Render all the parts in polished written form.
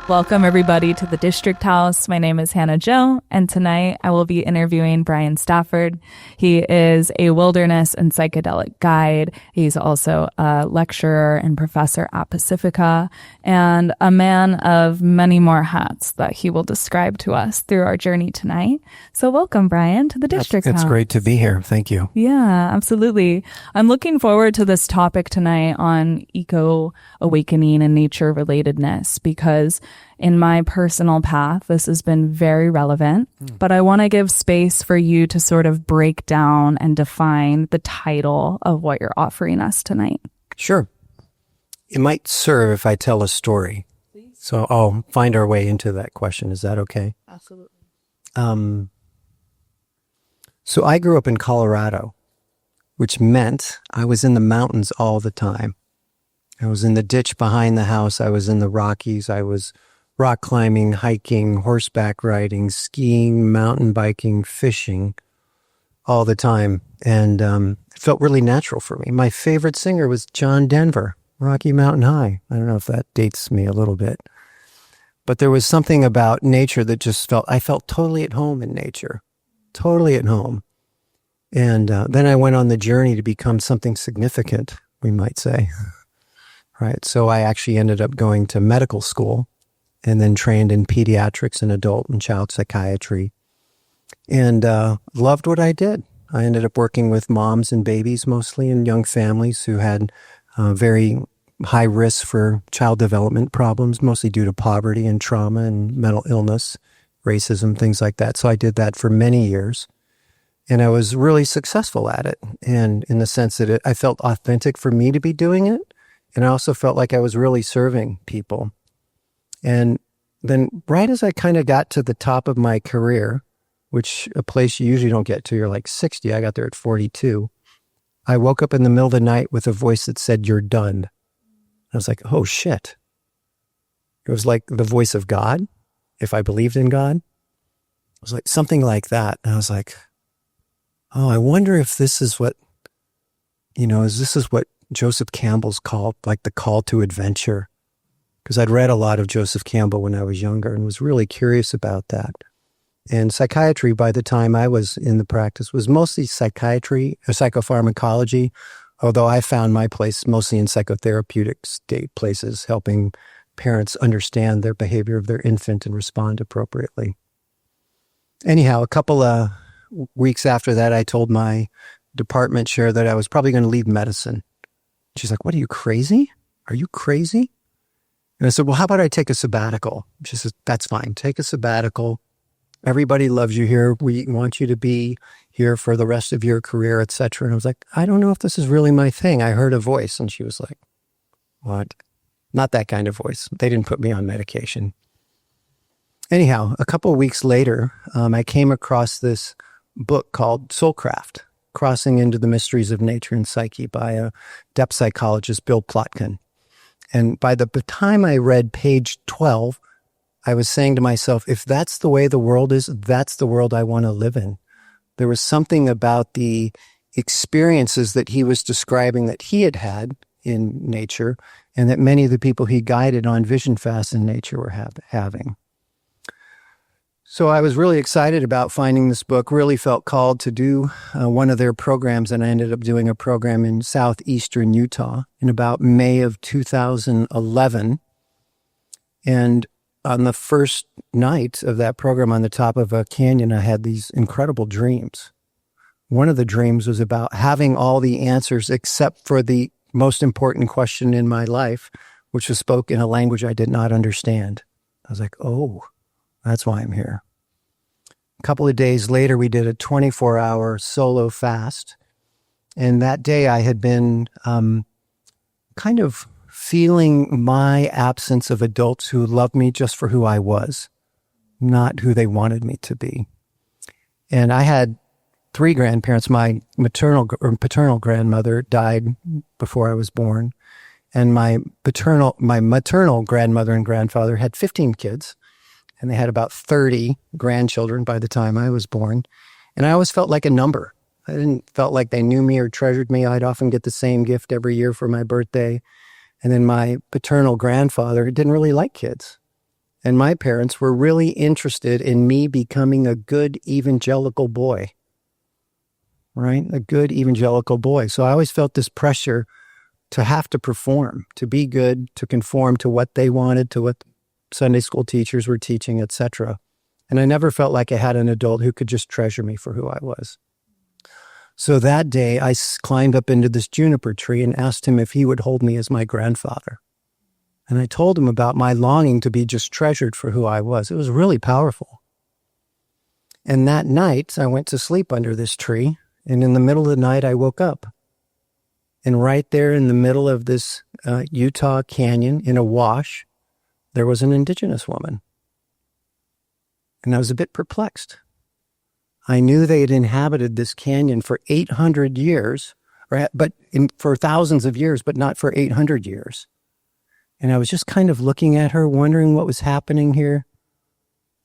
Welcome, everybody, to the District House. My name is Hannah Jo, and tonight I will be interviewing Brian Stafford. He is a wilderness and psychedelic guide. He's also a lecturer and professor at Pacifica, and a man of many more hats that he will describe to us through our journey tonight. So welcome, Brian, to the District House. It's great to be here. Thank you. Yeah, absolutely. I'm looking forward to this topic tonight on eco-awakening and nature-relatedness, because in my personal path, this has been very relevant, but I want to give space for you to sort of break down and define the title of what you're offering us tonight. Sure. It might serve if I tell a story. Please. So I'll find our way into that question. Is that okay? Absolutely. So I grew up in Colorado, which meant I was in the mountains all the time. I was in the ditch behind the house. I was in the Rockies. I was rock climbing, hiking, horseback riding, skiing, mountain biking, fishing all the time. And it felt really natural for me. My favorite singer was John Denver, Rocky Mountain High. I don't know if that dates me a little bit. But there was something about nature that just I felt totally at home in nature, totally at home. And then I went on the journey to become something significant, we might say. Right. So I actually ended up going to medical school and then trained in pediatrics and adult and child psychiatry, and loved what I did. I ended up working with moms and babies, mostly, and young families who had very high risk for child development problems, mostly due to poverty and trauma and mental illness, racism, things like that. So I did that for many years, and I was really successful at it. And in the sense that I felt authentic for me to be doing it, and I also felt like I was really serving people. And then right as I kind of got to the top of my career, which a place you usually don't get to, you're like 60, I got there at 42, I woke up in the middle of the night with a voice that said, "You're done." I was like, oh shit. It was like the voice of God, if I believed in God. It was like something like that. And I was like, oh, I wonder if this is what, this is what Joseph Campbell's called, like the call to adventure. Because I'd read a lot of Joseph Campbell when I was younger and was really curious about that. And psychiatry, by the time I was in the practice, was mostly psychiatry or psychopharmacology, although I found my place mostly in psychotherapeutic state places, helping parents understand their behavior of their infant and respond appropriately. Anyhow, a couple of weeks after that, I told my department chair that I was probably going to leave medicine. She's like, "What, are you crazy? Are you crazy?" And I said, "Well, how about I take a sabbatical?" She says, "That's fine. Take a sabbatical. Everybody loves you here. We want you to be here for the rest of your career, etc." And I was like, "I don't know if this is really my thing." I heard a voice, and she was like, "What?" Not that kind of voice. They didn't put me on medication. Anyhow, a couple of weeks later, I came across this book called Soulcraft, Crossing into the Mysteries of Nature and Psyche by a depth psychologist, Bill Plotkin. And by the time I read page 12, I was saying to myself, if that's the way the world is, that's the world I want to live in. There was something about the experiences that he was describing that he had had in nature, and that many of the people he guided on Vision Fast in nature were having. So I was really excited about finding this book, really felt called to do one of their programs, and I ended up doing a program in southeastern Utah in about May of 2011. And on the first night of that program on the top of a canyon, I had these incredible dreams. One of the dreams was about having all the answers except for the most important question in my life, which was spoke in a language I did not understand. I was like, oh, that's why I'm here. A couple of days later, we did a 24-hour solo fast. And that day I had been kind of feeling my absence of adults who loved me just for who I was, not who they wanted me to be. And I had 3 grandparents. My maternal or paternal grandmother died before I was born. And my maternal grandmother and grandfather had 15 kids. And they had about 30 grandchildren by the time I was born. And I always felt like a number. I didn't felt like they knew me or treasured me. I'd often get the same gift every year for my birthday. And then my paternal grandfather didn't really like kids. And my parents were really interested in me becoming a good evangelical boy, right? A good evangelical boy. So I always felt this pressure to have to perform, to be good, to conform to what they wanted, to what Sunday school teachers were teaching, etc. And I never felt like I had an adult who could just treasure me for who I was. So that day, I climbed up into this juniper tree and asked him if he would hold me as my grandfather. And I told him about my longing to be just treasured for who I was. It was really powerful. And that night, I went to sleep under this tree. And in the middle of the night, I woke up. And right there in the middle of this Utah canyon, in a wash, there was an indigenous woman. And I was a bit perplexed. I knew they had inhabited this canyon for 800 years, for thousands of years, but not for 800 years. And I was just kind of looking at her, wondering what was happening here.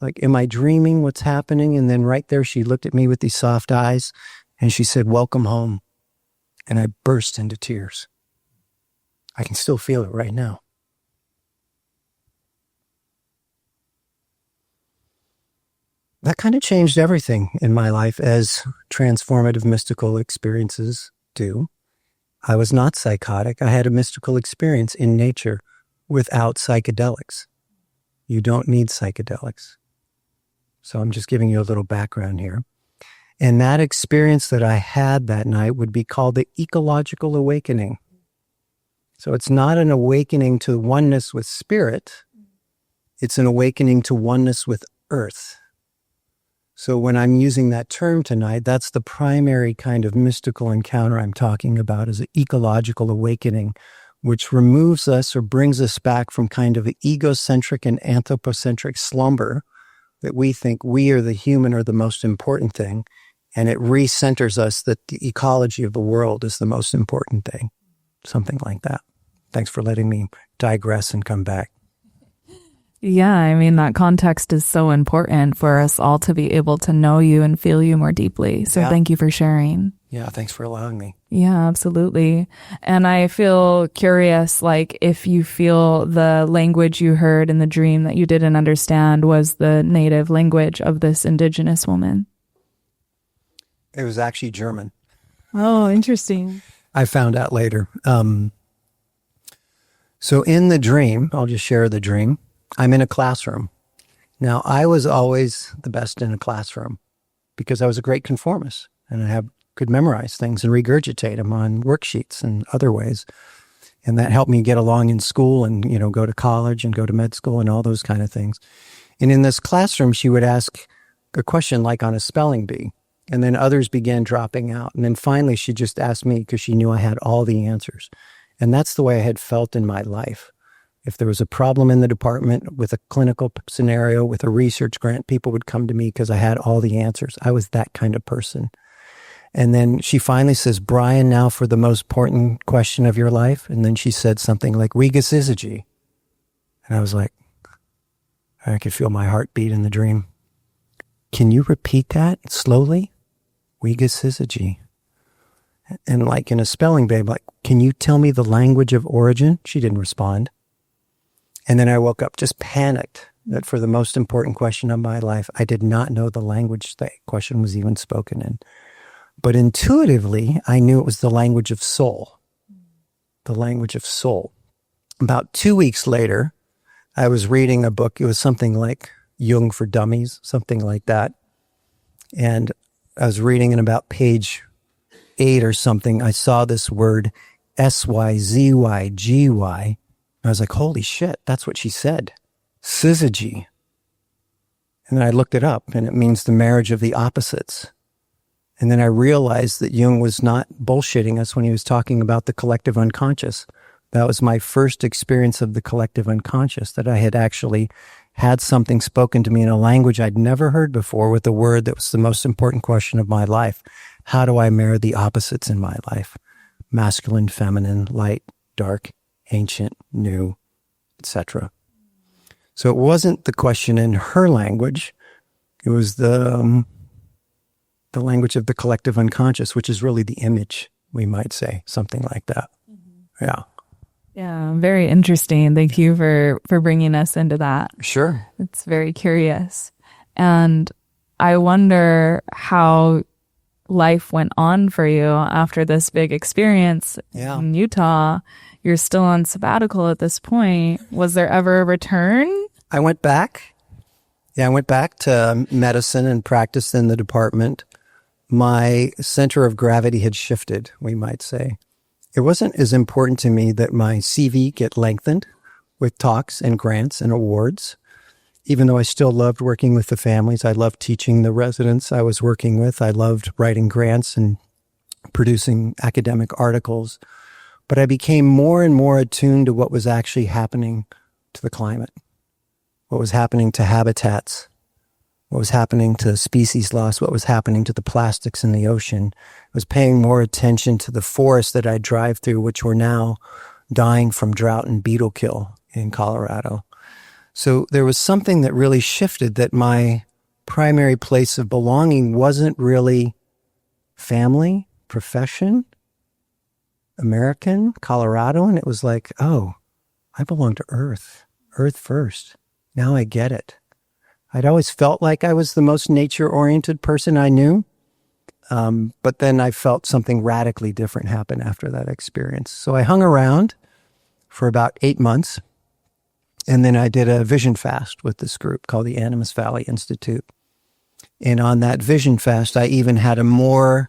Like, am I dreaming? What's happening? And then right there, she looked at me with these soft eyes, and she said, "Welcome home." And I burst into tears. I can still feel it right now. That kind of changed everything in my life, as transformative mystical experiences do. I was not psychotic. I had a mystical experience in nature without psychedelics. You don't need psychedelics. So I'm just giving you a little background here. And that experience that I had that night would be called the ecological awakening. So it's not an awakening to oneness with spirit. It's an awakening to oneness with earth. So when I'm using that term tonight, that's the primary kind of mystical encounter I'm talking about, is an ecological awakening, which removes us or brings us back from kind of an egocentric and anthropo-centric slumber that we think we or the human are the most important thing. And it recenters us that the ecology of the world is the most important thing. Something like that. Thanks for letting me digress and come back. Yeah, I mean, that context is so important for us all to be able to know you and feel you more deeply. So Thank you for sharing. Yeah, thanks for allowing me. Yeah, absolutely. And I feel curious, like, if you feel the language you heard in the dream that you didn't understand was the native language of this indigenous woman. It was actually German. Oh, interesting. I found out later. So in the dream, I'll just share the dream. I'm in a classroom. Now, I was always the best in a classroom because I was a great conformist and I could memorize things and regurgitate them on worksheets and other ways. And that helped me get along in school and, go to college and go to med school and all those kind of things. And in this classroom, she would ask a question like on a spelling bee. And then others began dropping out. And then finally, she just asked me because she knew I had all the answers. And that's the way I had felt in my life. If there was a problem in the department with a clinical scenario, with a research grant, people would come to me because I had all the answers. I was that kind of person. And then she finally says, "Brian, now for the most important question of your life." And then she said something like, "Riga syzygy." And I was like, I could feel my heart beat in the dream. "Can you repeat that slowly?" Riga syzygy. And like in a spelling bee, like, "Can you tell me the language of origin?" She didn't respond. And then I woke up just panicked that for the most important question of my life, I did not know the language that question was even spoken in. But intuitively, I knew it was the language of soul. The language of soul. About 2 weeks later, I was reading a book. It was something like Jung for Dummies, something like that. And I was reading in about page 8 or something. I saw this word SYZYGY. I was like, holy shit, that's what she said. Syzygy. And then I looked it up, and it means the marriage of the opposites. And then I realized that Jung was not bullshitting us when he was talking about the collective unconscious. That was my first experience of the collective unconscious, that I had actually had something spoken to me in a language I'd never heard before with a word that was the most important question of my life. How do I marry the opposites in my life? Masculine, feminine, light, dark, ancient, new, etc. So it wasn't the question in her language. It was the language of the collective unconscious, which is really the image, we might say, something like that. Mm-hmm. Yeah. Yeah, very interesting. Thank you for bringing us into that. Sure. It's very curious. And I wonder how life went on for you after this big experience in Utah. You're still on sabbatical at this point. Was there ever a return? I went back. Yeah, I went back to medicine and practiced in the department. My center of gravity had shifted, we might say. It wasn't as important to me that my CV get lengthened with talks and grants and awards, even though I still loved working with the families. I loved teaching the residents I was working with. I loved writing grants and producing academic articles. But I became more and more attuned to what was actually happening to the climate, what was happening to habitats, what was happening to species loss, what was happening to the plastics in the ocean. I was paying more attention to the forests that I drive through, which were now dying from drought and beetle kill in Colorado. So there was something that really shifted, that my primary place of belonging wasn't really family, profession, American, Colorado. And it was like, oh, I belong to Earth first. Now I get it. I'd always felt like I was the most nature-oriented person I knew. But then I felt something radically different happen after that experience. So I hung around for about 8 months. And then I did a vision fast with this group called the Animas Valley Institute. And on that vision fast, I even had a more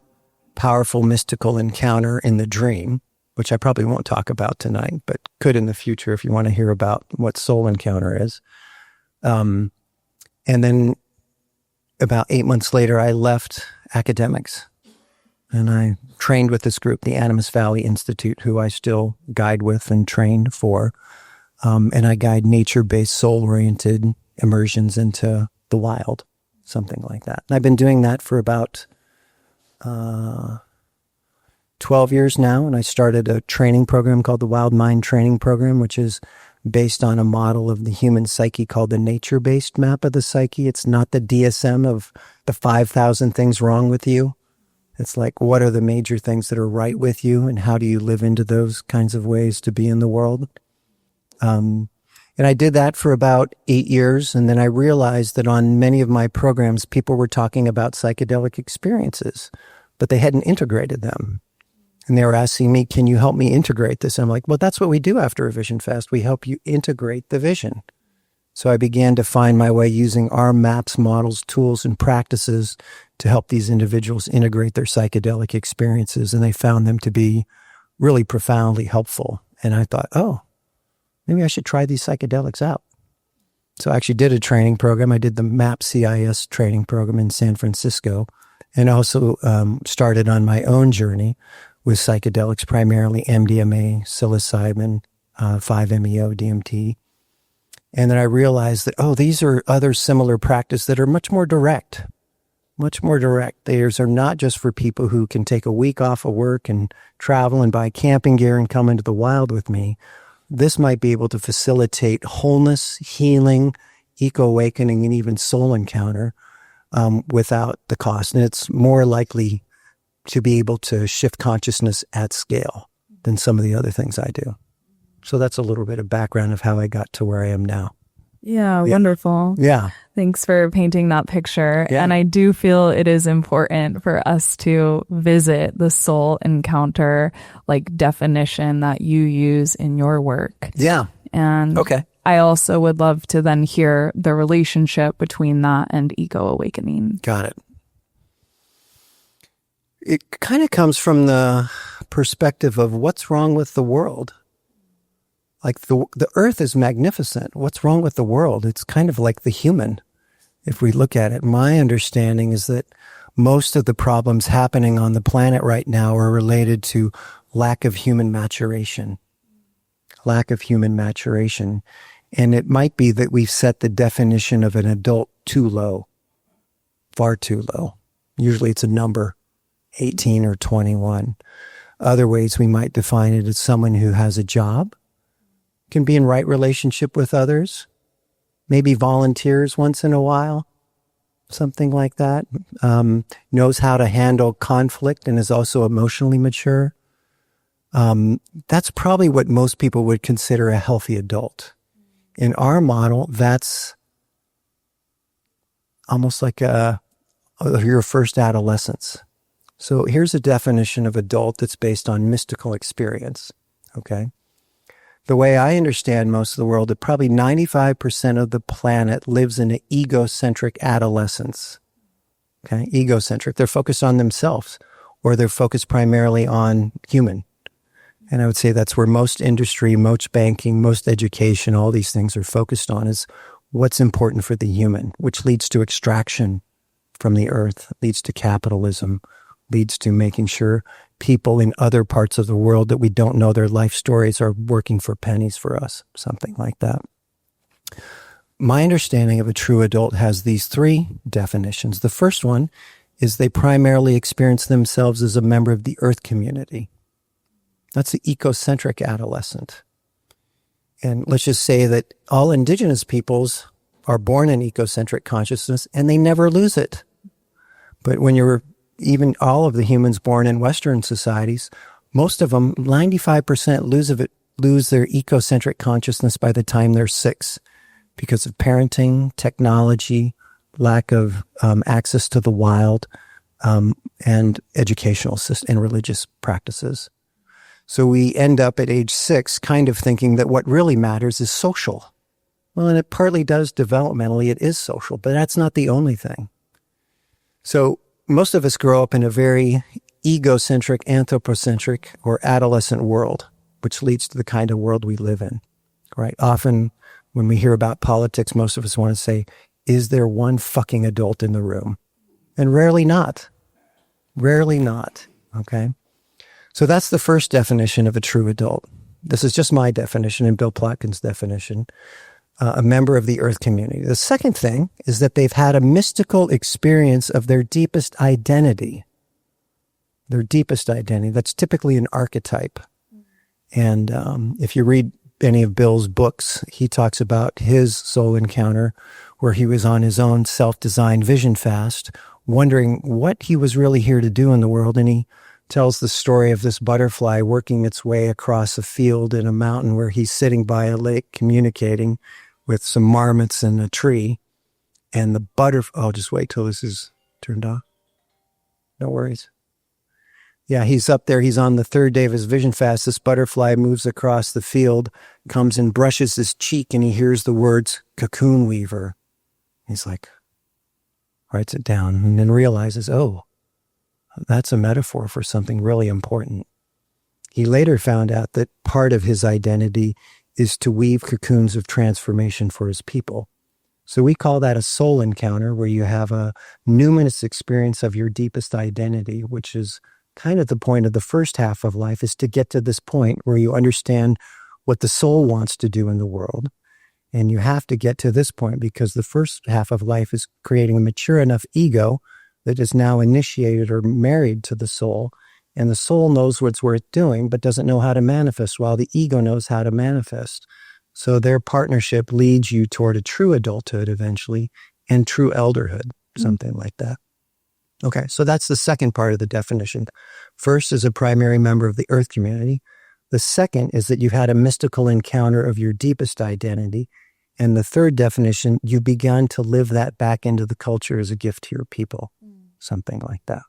powerful mystical encounter in the dream, which I probably won't talk about tonight, but could in the future if you want to hear about what soul encounter is. And then about 8 months later, I left academics and I trained with this group, the Animas Valley Institute, who I still guide with and train for. And I guide nature-based, soul-oriented immersions into the wild, something like that. And I've been doing that for about 12 years now. And I started a training program called the Wild Mind Training Program, which is based on a model of the human psyche called the nature-based map of the psyche. It's not the DSM of the 5,000 things wrong with you. It's like, what are the major things that are right with you, and how do you live into those kinds of ways to be in the world? And I did that for about 8 years. And then I realized that on many of my programs, people were talking about psychedelic experiences, but they hadn't integrated them. And they were asking me, can you help me integrate this? And I'm like, well, that's what we do after a vision fast. We help you integrate the vision. So I began to find my way using our maps, models, tools, and practices to help these individuals integrate their psychedelic experiences. And they found them to be really profoundly helpful. And I thought, oh, maybe I should try these psychedelics out. So I actually did a training program. I did the MAP CIS training program in San Francisco, and also started on my own journey with psychedelics, primarily MDMA, psilocybin, 5-MeO, DMT. And then I realized that, oh, these are other similar practices that are much more direct. These are not just for people who can take a week off of work and travel and buy camping gear and come into the wild with me. This might be able to facilitate wholeness, healing, eco-awakening, and even soul encounter without the cost. And it's more likely to be able to shift consciousness at scale than some of the other things I do. So that's a little bit of background of how I got to where I am now. Yeah, wonderful. Yeah. Thanks for painting that picture. Yeah. And I do feel it is important for us to visit the soul encounter, like, definition that you use in your work. Yeah. And okay. I also would love to then hear the relationship between that and eco-awakening. Got it. It kind of comes from the perspective of what's wrong with the world. Like the earth is magnificent. What's wrong with the world? It's kind of like the human. If we look at it, my understanding is that most of the problems happening on the planet right now are related to lack of human maturation. And it might be that we've set the definition of an adult too low, far too low. Usually it's a number, 18 or 21. Other ways we might define it as someone who has a job, can be in right relationship with others, maybe volunteers once in a while, something like that, knows how to handle conflict and is also emotionally mature, That's probably what most people would consider a healthy adult. In our model, that's almost like your first adolescence. So here's a definition of adult that's based on mystical experience, okay? The way I understand most of the world, that probably 95% of the planet lives in an egocentric adolescence, okay? Egocentric. They're focused on themselves, or they're focused primarily on human. And I would say that's where most industry, most banking, most education, all these things are focused on, is what's important for the human, which leads to extraction from the earth, leads to capitalism, leads to making sure people in other parts of the world that we don't know their life stories are working for pennies for us, something like that. My understanding of a true adult has these three definitions. The first one is they primarily experience themselves as a member of the earth community. That's the eco-centric adolescent. And let's just say that all indigenous peoples are born in eco-centric consciousness and they never lose it. But when you're even all of the humans born in Western societies, most of them, 95% lose their eco-centric consciousness by the time they're 6 because of parenting, technology, lack of access to the wild, and educational and religious practices. So we end up at age 6 kind of thinking that what really matters is social. Well, and it partly does developmentally, it is social, but that's not the only thing. So most of us grow up in a very egocentric, anthropo-centric, or adolescent world, which leads to the kind of world we live in, right? Often when we hear about politics, most of us want to say, is there one fucking adult in the room? And rarely not. Rarely not, okay? So that's the first definition of a true adult. This is just my definition and Bill Plotkin's definition. A member of the earth community. The second thing is that they've had a mystical experience of their deepest identity. Their deepest identity. That's typically an archetype. And if you read any of Bill's books, he talks about his soul encounter where he was on his own self-designed vision fast, wondering what he was really here to do in the world. And he tells the story of this butterfly working its way across a field in a mountain where he's sitting by a lake communicating with some marmots in a tree. And the butterfly, I'll just wait till this is turned off. No worries. Yeah, he's up there. He's on the third day of his vision fast. This butterfly moves across the field, comes and brushes his cheek, and he hears the words, cocoon weaver. He's like, writes it down, and then realizes, oh, that's a metaphor for something really important. He later found out that part of his identity is to weave cocoons of transformation for his people. So we call that a soul encounter, where you have a numinous experience of your deepest identity, which is kind of the point of the first half of life, is to get to this point where you understand what the soul wants to do in the world. And you have to get to this point because the first half of life is creating a mature enough ego that is now initiated or married to the soul. And the soul knows what's worth doing, but doesn't know how to manifest, while the ego knows how to manifest. So their partnership leads you toward a true adulthood eventually, and true elderhood, something like that. Okay, so that's the second part of the definition. First is a primary member of the earth community. The second is that you've had a mystical encounter of your deepest identity. And the third definition, you began to live that back into the culture as a gift to your people, something like that.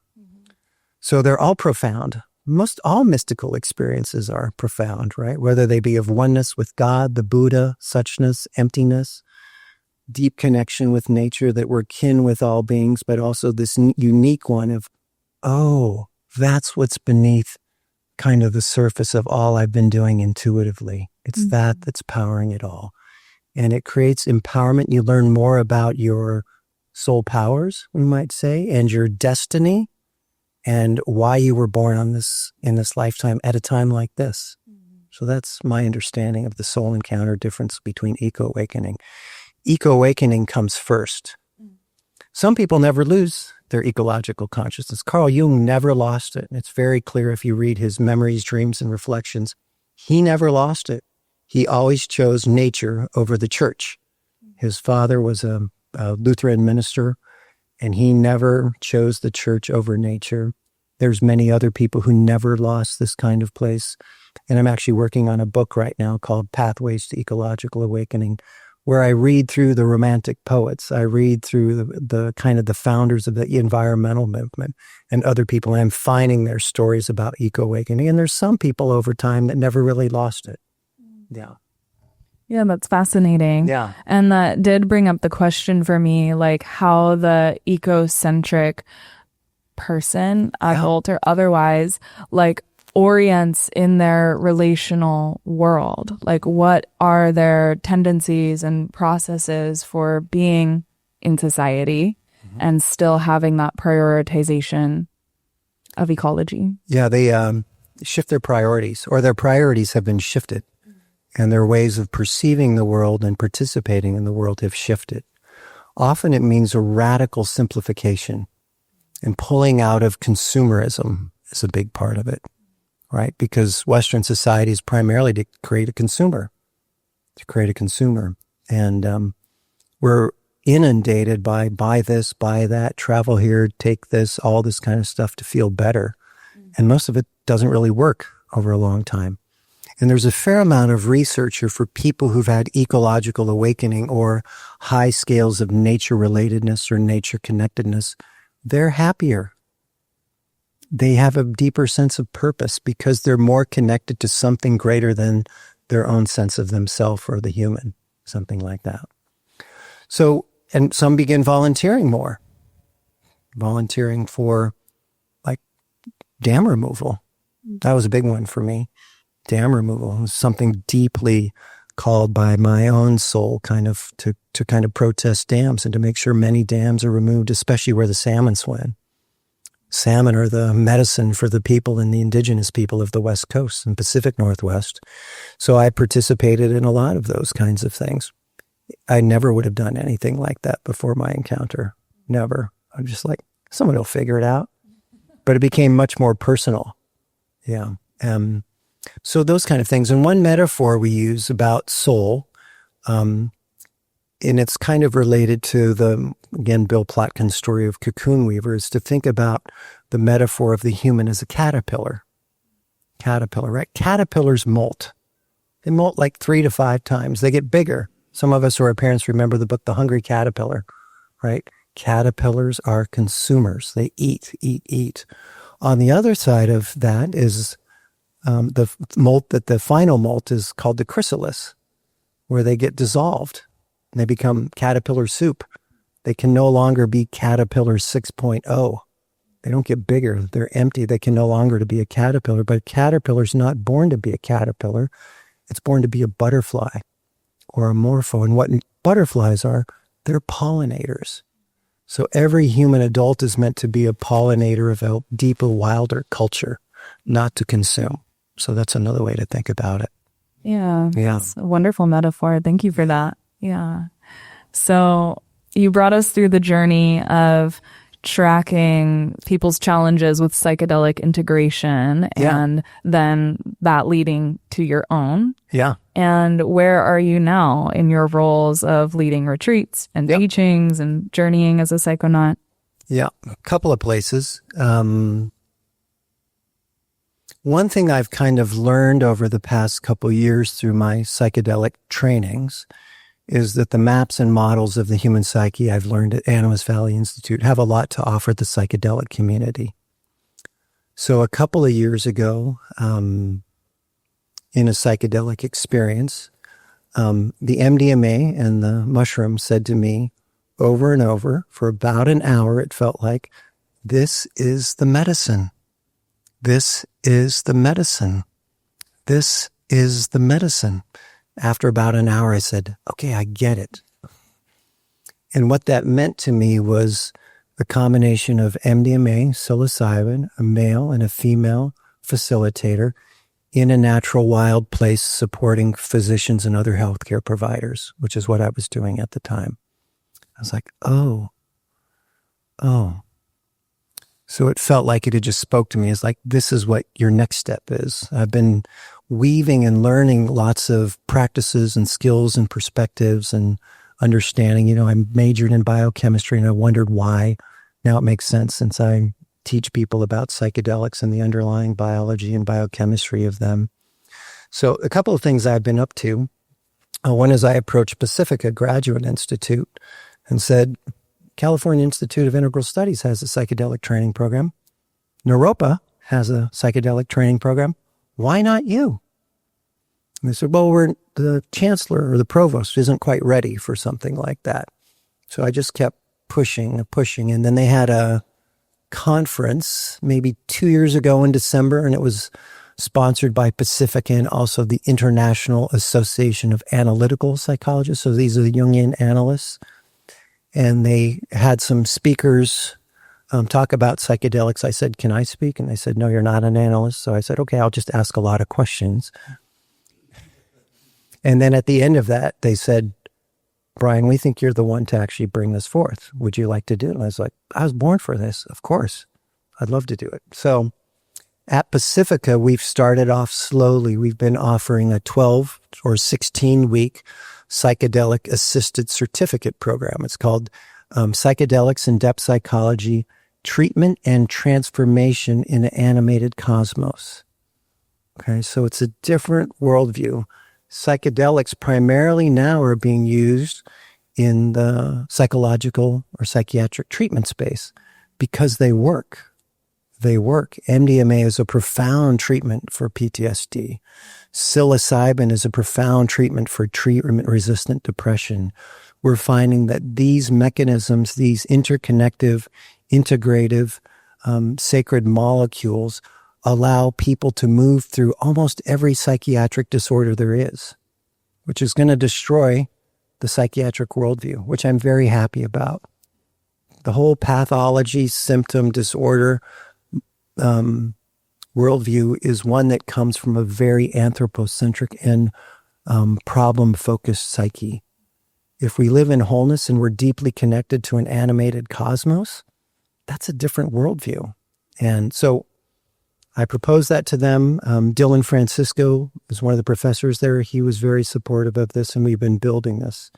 So they're all profound. Most all mystical experiences are profound, right? Whether they be of oneness with God, the Buddha, suchness, emptiness, deep connection with nature, that we're kin with all beings, but also this unique one of, oh, that's what's beneath kind of the surface of all I've been doing intuitively. It's that that's powering it all. And it creates empowerment. You learn more about your soul powers, we might say, and your destiny, and why you were born on this in this lifetime at a time like this. So that's my understanding of the soul encounter difference between eco-awakening. Eco-awakening comes first. Some people never lose their ecological consciousness. Carl Jung never lost it. It's very clear if you read his Memories, Dreams, and Reflections. He never lost it. He always chose nature over the church. His father was a Lutheran minister, and he never chose the church over nature. There's many other people who never lost this kind of place. And I'm actually working on a book right now called Pathways to Ecological Awakening, where I read through the Romantic poets. I read through the kind of the founders of the environmental movement and other people. And I'm finding their stories about eco-awakening. And there's some people over time that never really lost it. Yeah. Yeah, that's fascinating. Yeah. And that did bring up the question for me, like how the eco-centric person, adult or otherwise, like orients in their relational world. Like what are their tendencies and processes for being in society and still having that prioritization of ecology? Yeah, they shift their priorities, or their priorities have been shifted. And their ways of perceiving the world and participating in the world have shifted. Often it means a radical simplification, and pulling out of consumerism is a big part of it, right? Because Western society is primarily to create a consumer. And we're inundated by buy this, buy that, travel here, take this, all this kind of stuff to feel better. And most of it doesn't really work over a long time. And there's a fair amount of research for people who've had ecological awakening or high scales of nature-relatedness or nature-connectedness. They're happier. They have a deeper sense of purpose because they're more connected to something greater than their own sense of themselves or the human, something like that. So, and some begin volunteering more. Volunteering for like dam removal. That was a big one for me. Dam removal was something deeply called by my own soul kind of to kind of protest dams and to make sure many dams are removed, especially where the salmon swim. Salmon are the medicine for the people and the indigenous people of the West Coast and Pacific Northwest. So I participated in a lot of those kinds of things. I never would have done anything like that before my encounter. Never. I'm just like, someone will figure it out. But it became much more personal. Yeah. So those kind of things. And one metaphor we use about soul, and it's kind of related to again, Bill Plotkin's story of cocoon weaver, is to think about the metaphor of the human as a caterpillar. Caterpillar, right? Caterpillars molt. They molt like 3 to 5 times. They get bigger. Some of us who are parents remember the book, The Hungry Caterpillar, right? Caterpillars are consumers. They eat. On the other side of that is the molt, that the final molt is called the chrysalis, where they get dissolved and they become caterpillar soup. They can no longer be caterpillar 6.0. They don't get bigger. They're empty. They can no longer to be a caterpillar. But a caterpillar's not born to be a caterpillar. It's born to be a butterfly or a morpho. And what butterflies are, they're pollinators. So every human adult is meant to be a pollinator of a deeper, wilder culture, not to consume. So that's another way to think about it. Yeah. It's a wonderful metaphor. Thank you for that. Yeah. So you brought us through the journey of tracking people's challenges with psychedelic integration and then that leading to your own. Yeah. And where are you now in your roles of leading retreats and teachings and journeying as a psychonaut? Yeah, a couple of places. One thing I've kind of learned over the past couple of years through my psychedelic trainings is that the maps and models of the human psyche I've learned at Animas Valley Institute have a lot to offer the psychedelic community. So a couple of years ago, in a psychedelic experience, the MDMA and the mushroom said to me over and over for about an hour, it felt like, this is the medicine. This is the medicine. This is the medicine. After about an hour, I said, okay, I get it. And what that meant to me was the combination of MDMA, psilocybin, a male and a female facilitator in a natural wild place supporting physicians and other healthcare providers, which is what I was doing at the time. I was like, oh. So it felt like it had just spoke to me as like, this is what your next step is. I've been weaving and learning lots of practices and skills and perspectives and understanding. You know, I majored in biochemistry and I wondered why. Now it makes sense since I teach people about psychedelics and the underlying biology and biochemistry of them. So a couple of things I've been up to. One is I approached Pacifica Graduate Institute and said, California Institute of Integral Studies has a psychedelic training program. Naropa has a psychedelic training program. Why not you? And they said, well, the chancellor or the provost isn't quite ready for something like that. So I just kept pushing. And then they had a conference maybe 2 years ago in December, and it was sponsored by Pacifica and also the International Association of Analytical Psychologists. So these are the Jungian analysts. And they had some speakers talk about psychedelics. I said, can I speak? And they said, no, you're not an analyst. So I said, okay, I'll just ask a lot of questions. And then at the end of that, they said, Brian, we think you're the one to actually bring this forth. Would you like to do it? And I was like, I was born for this. Of course. I'd love to do it. So at Pacifica, we've started off slowly. We've been offering a 12 or 16-week psychedelic assisted certificate program. It's called Psychedelics and Depth Psychology, Treatment and Transformation in an Animated Cosmos. Okay, so it's a different worldview. Psychedelics primarily now are being used in the psychological or psychiatric treatment space because they work. They work. MDMA is a profound treatment for PTSD. Psilocybin is a profound treatment for treatment-resistant depression. We're finding that these mechanisms, these interconnective, integrative, sacred molecules allow people to move through almost every psychiatric disorder there is, which is going to destroy the psychiatric worldview, which I'm very happy about. The whole pathology, symptom, disorder worldview is one that comes from a very anthropo-centric and problem-focused psyche. If we live in wholeness and we're deeply connected to an animated cosmos, that's a different worldview. And so I proposed that to them. Dylan Francisco is one of the professors there. He was very supportive of this, and we've been building this.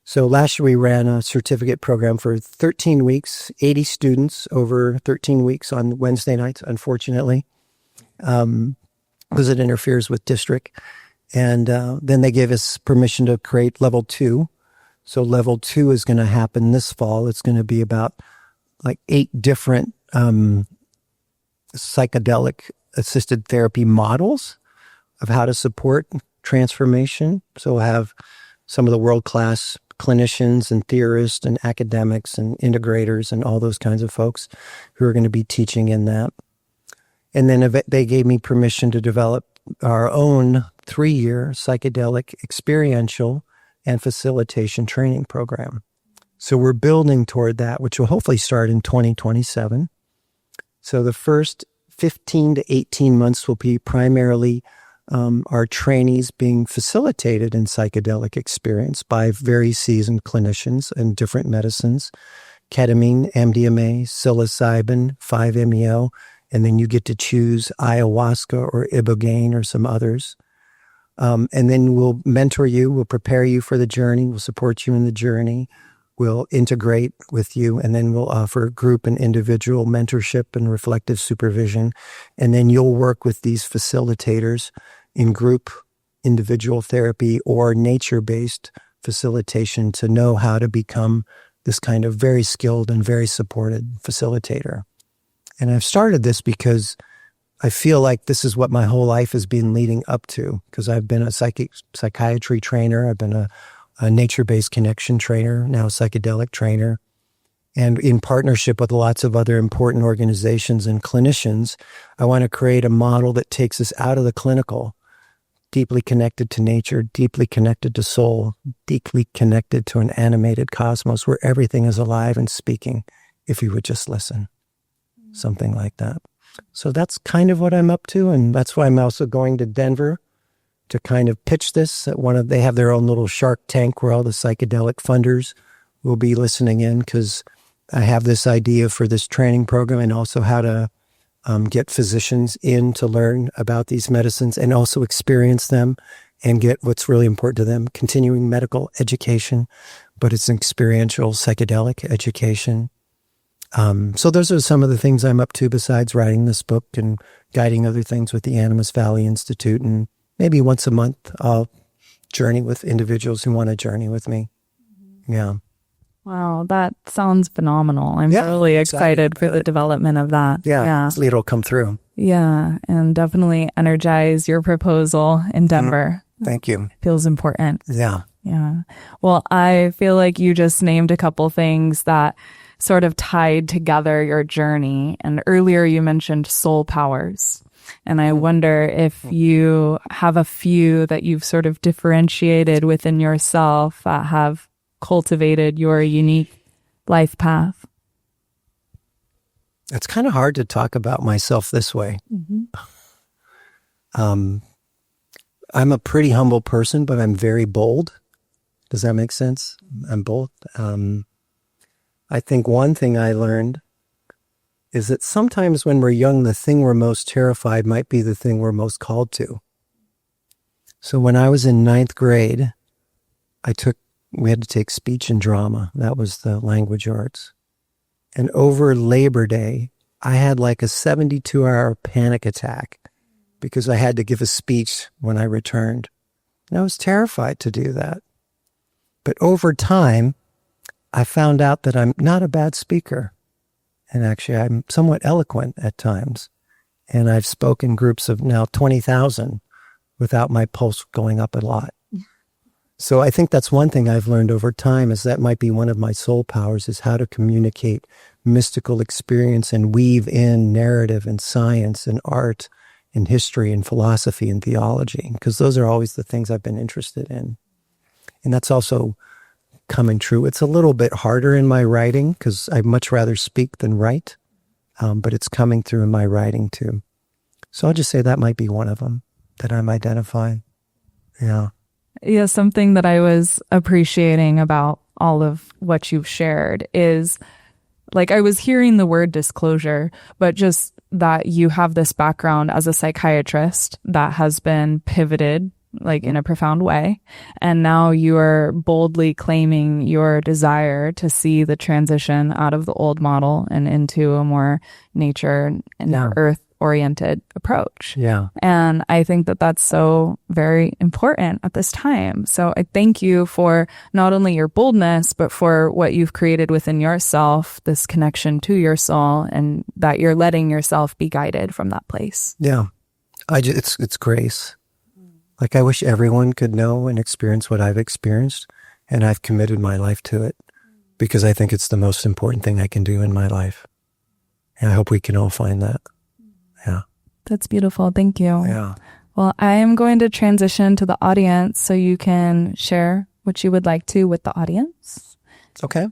So last year we ran a certificate program for 13 weeks, 80 students over 13 weeks on Wednesday nights, unfortunately, because it interferes with district. And then they gave us permission to create level 2. So level 2 is going to happen this fall. It's going to be about like 8 different psychedelic assisted therapy models of how to support transformation. So we'll have some of the world-class clinicians and theorists and academics and integrators and all those kinds of folks who are going to be teaching in that. And then they gave me permission to develop our own 3-year psychedelic experiential and facilitation training program. So we're building toward that, which will hopefully start in 2027. So the first 15 to 18 months will be primarily our trainees being facilitated in psychedelic experience by very seasoned clinicians in different medicines, ketamine, MDMA, psilocybin, 5-MeO, and then you get to choose ayahuasca or ibogaine or some others. And then we'll mentor you, we'll prepare you for the journey, we'll support you in the journey, we'll integrate with you, and then we'll offer group and individual mentorship and reflective supervision. And then you'll work with these facilitators in group, individual therapy, or nature-based facilitation to know how to become this kind of very skilled and very supported facilitator. And I've started this because I feel like this is what my whole life has been leading up to, because I've been a psychiatry trainer, I've been a nature-based connection trainer, now a psychedelic trainer. And in partnership with lots of other important organizations and clinicians, I want to create a model that takes us out of the clinical, deeply connected to nature, deeply connected to soul, deeply connected to an animated cosmos where everything is alive and speaking, if you would just listen. Something like that. So that's kind of what I'm up to, and that's why I'm also going to Denver to kind of pitch this. They have their own little Shark Tank where all the psychedelic funders will be listening in, because I have this idea for this training program and also how to get physicians in to learn about these medicines and also experience them and get what's really important to them, continuing medical education, but it's an experiential psychedelic education. So those are some of the things I'm up to besides writing this book and guiding other things with the Animas Valley Institute. And maybe once a month, I'll journey with individuals who want to journey with me. Yeah. Wow, that sounds phenomenal. I'm really excited for the development of that. Yeah. Hopefully it'll come through. Yeah, and definitely energize your proposal endeavor. Thank you. Feels important. Yeah. Yeah. Well, I feel like you just named a couple things that sort of tied together your journey. And earlier you mentioned soul powers. And I wonder if you have a few that you've sort of differentiated within yourself that have cultivated your unique life path. It's kind of hard to talk about myself this way. I'm a pretty humble person, but I'm very bold. Does that make sense? I'm bold. I think one thing I learned is that sometimes when we're young, the thing we're most terrified might be the thing we're most called to. So when I was in 9th grade, we had to take speech and drama. That was the language arts. And over Labor Day, I had like a 72-hour panic attack because I had to give a speech when I returned. And I was terrified to do that. But over time, I found out that I'm not a bad speaker. And actually, I'm somewhat eloquent at times. And I've spoken groups of now 20,000 without my pulse going up a lot. So I think that's one thing I've learned over time, is that might be one of my soul powers, is how to communicate mystical experience and weave in narrative and science and art and history and philosophy and theology, because those are always the things I've been interested in. And that's also coming true. It's a little bit harder in my writing because I'd much rather speak than write, but it's coming through in my writing too. So I'll just say that might be one of them that I'm identifying. Yeah. Yeah, something that I was appreciating about all of what you've shared is, like, I was hearing the word disclosure, but just that you have this background as a psychiatrist that has been pivoted, like, in a profound way. And now you are boldly claiming your desire to see the transition out of the old model and into a more nature and earth oriented approach. Yeah. And I think that that's so very important at this time. So I thank you for not only your boldness, but for what you've created within yourself, this connection to your soul, and that you're letting yourself be guided from that place. Yeah. It's grace. Like, I wish everyone could know and experience what I've experienced, and I've committed my life to it because I think it's the most important thing I can do in my life. And I hope we can all find that. Yeah. That's beautiful. Thank you. Yeah. Well, I am going to transition to the audience so you can share what you would like to with the audience. Okay.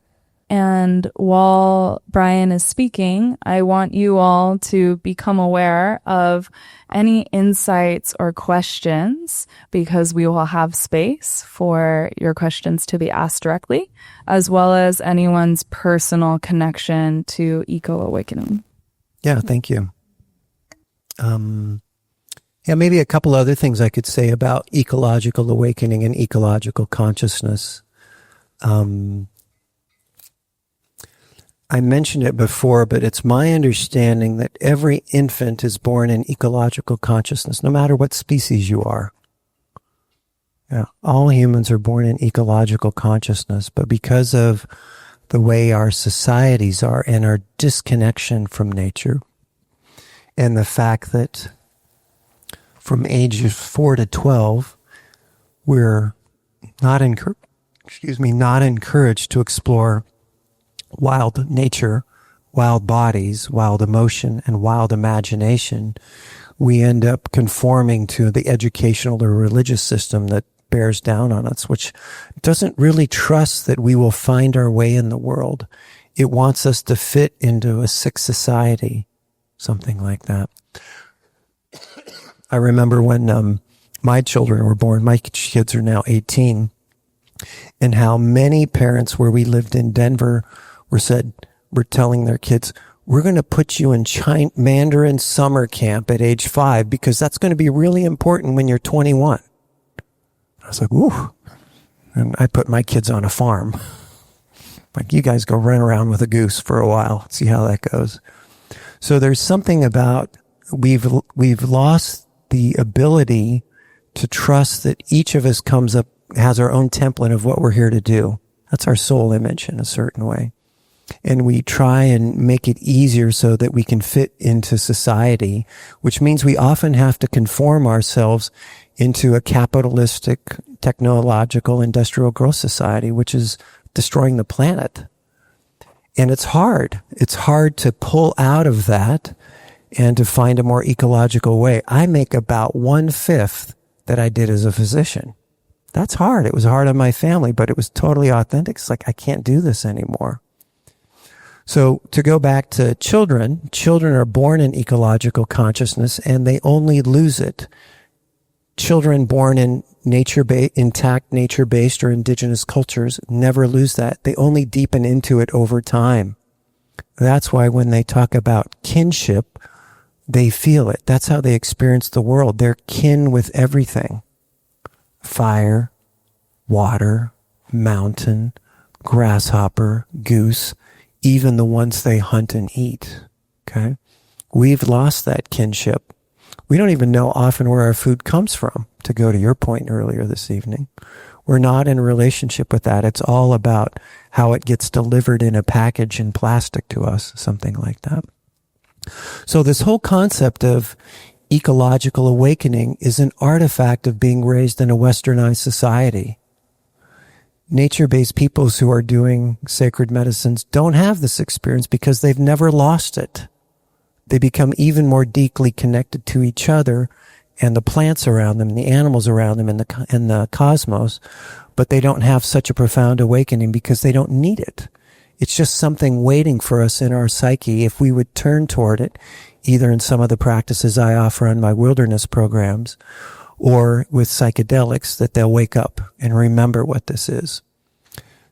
And while Brian is speaking, I want you all to become aware of any insights or questions, because we will have space for your questions to be asked directly, as well as anyone's personal connection to eco-awakening. Yeah, thank you. Maybe a couple other things I could say about ecological awakening and ecological consciousness. I mentioned it before, but it's my understanding that every infant is born in ecological consciousness, no matter what species you are. Yeah, all humans are born in ecological consciousness, but because of the way our societies are and our disconnection from nature, and the fact that from ages 4 to 12, we're not encouraged to explore wild nature, wild bodies, wild emotion, and wild imagination, we end up conforming to the educational or religious system that bears down on us, which doesn't really trust that we will find our way in the world. It wants us to fit into a sick society, something like that. I remember when my children were born, my kids are now 18, and how many parents where we lived in Denver were telling their kids, we're going to put you in Mandarin summer camp at age 5 because that's going to be really important when you're 21. I was like, ooh. And I put my kids on a farm. Like, you guys go run around with a goose for a while, see how that goes. So there's something about we've lost the ability to trust that each of us has our own template of what we're here to do. That's our soul image in a certain way. And we try and make it easier so that we can fit into society, which means we often have to conform ourselves into a capitalistic, technological, industrial growth society, which is destroying the planet. And it's hard. It's hard to pull out of that and to find a more ecological way. I make about 1/5 that I did as a physician. That's hard. It was hard on my family, but it was totally authentic. It's like, I can't do this anymore. So to go back to children are born in ecological consciousness and they only lose it. Children born in intact nature-based or indigenous cultures never lose that. They only deepen into it over time. That's why when they talk about kinship, they feel it. That's how they experience the world. They're kin with everything. Fire, water, mountain, grasshopper, goose, even the ones they hunt and eat. Okay? We've lost that kinship. We don't even know often where our food comes from, to go to your point earlier this evening. We're not in a relationship with that. It's all about how it gets delivered in a package in plastic to us, something like that. So this whole concept of ecological awakening is an artifact of being raised in a westernized society. Nature-based peoples who are doing sacred medicines don't have this experience because they've never lost it. They become even more deeply connected to each other and the plants around them, the animals around them, and the cosmos, but they don't have such a profound awakening because they don't need it. It's just something waiting for us in our psyche if we would turn toward it, either in some of the practices I offer on my wilderness programs or with psychedelics, that they'll wake up and remember what this is.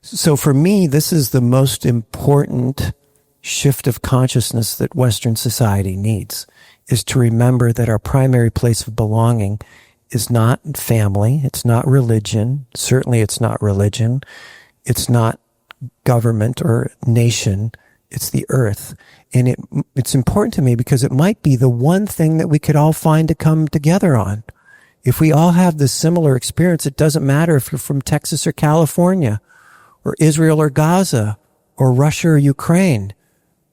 So for me, this is the most important shift of consciousness that Western society needs, is to remember that our primary place of belonging is not family, it's not religion, certainly it's not religion, it's not government or nation, it's the earth. And it's important to me because it might be the one thing that we could all find to come together on. If we all have this similar experience, it doesn't matter if you're from Texas or California or Israel or Gaza or Russia or Ukraine.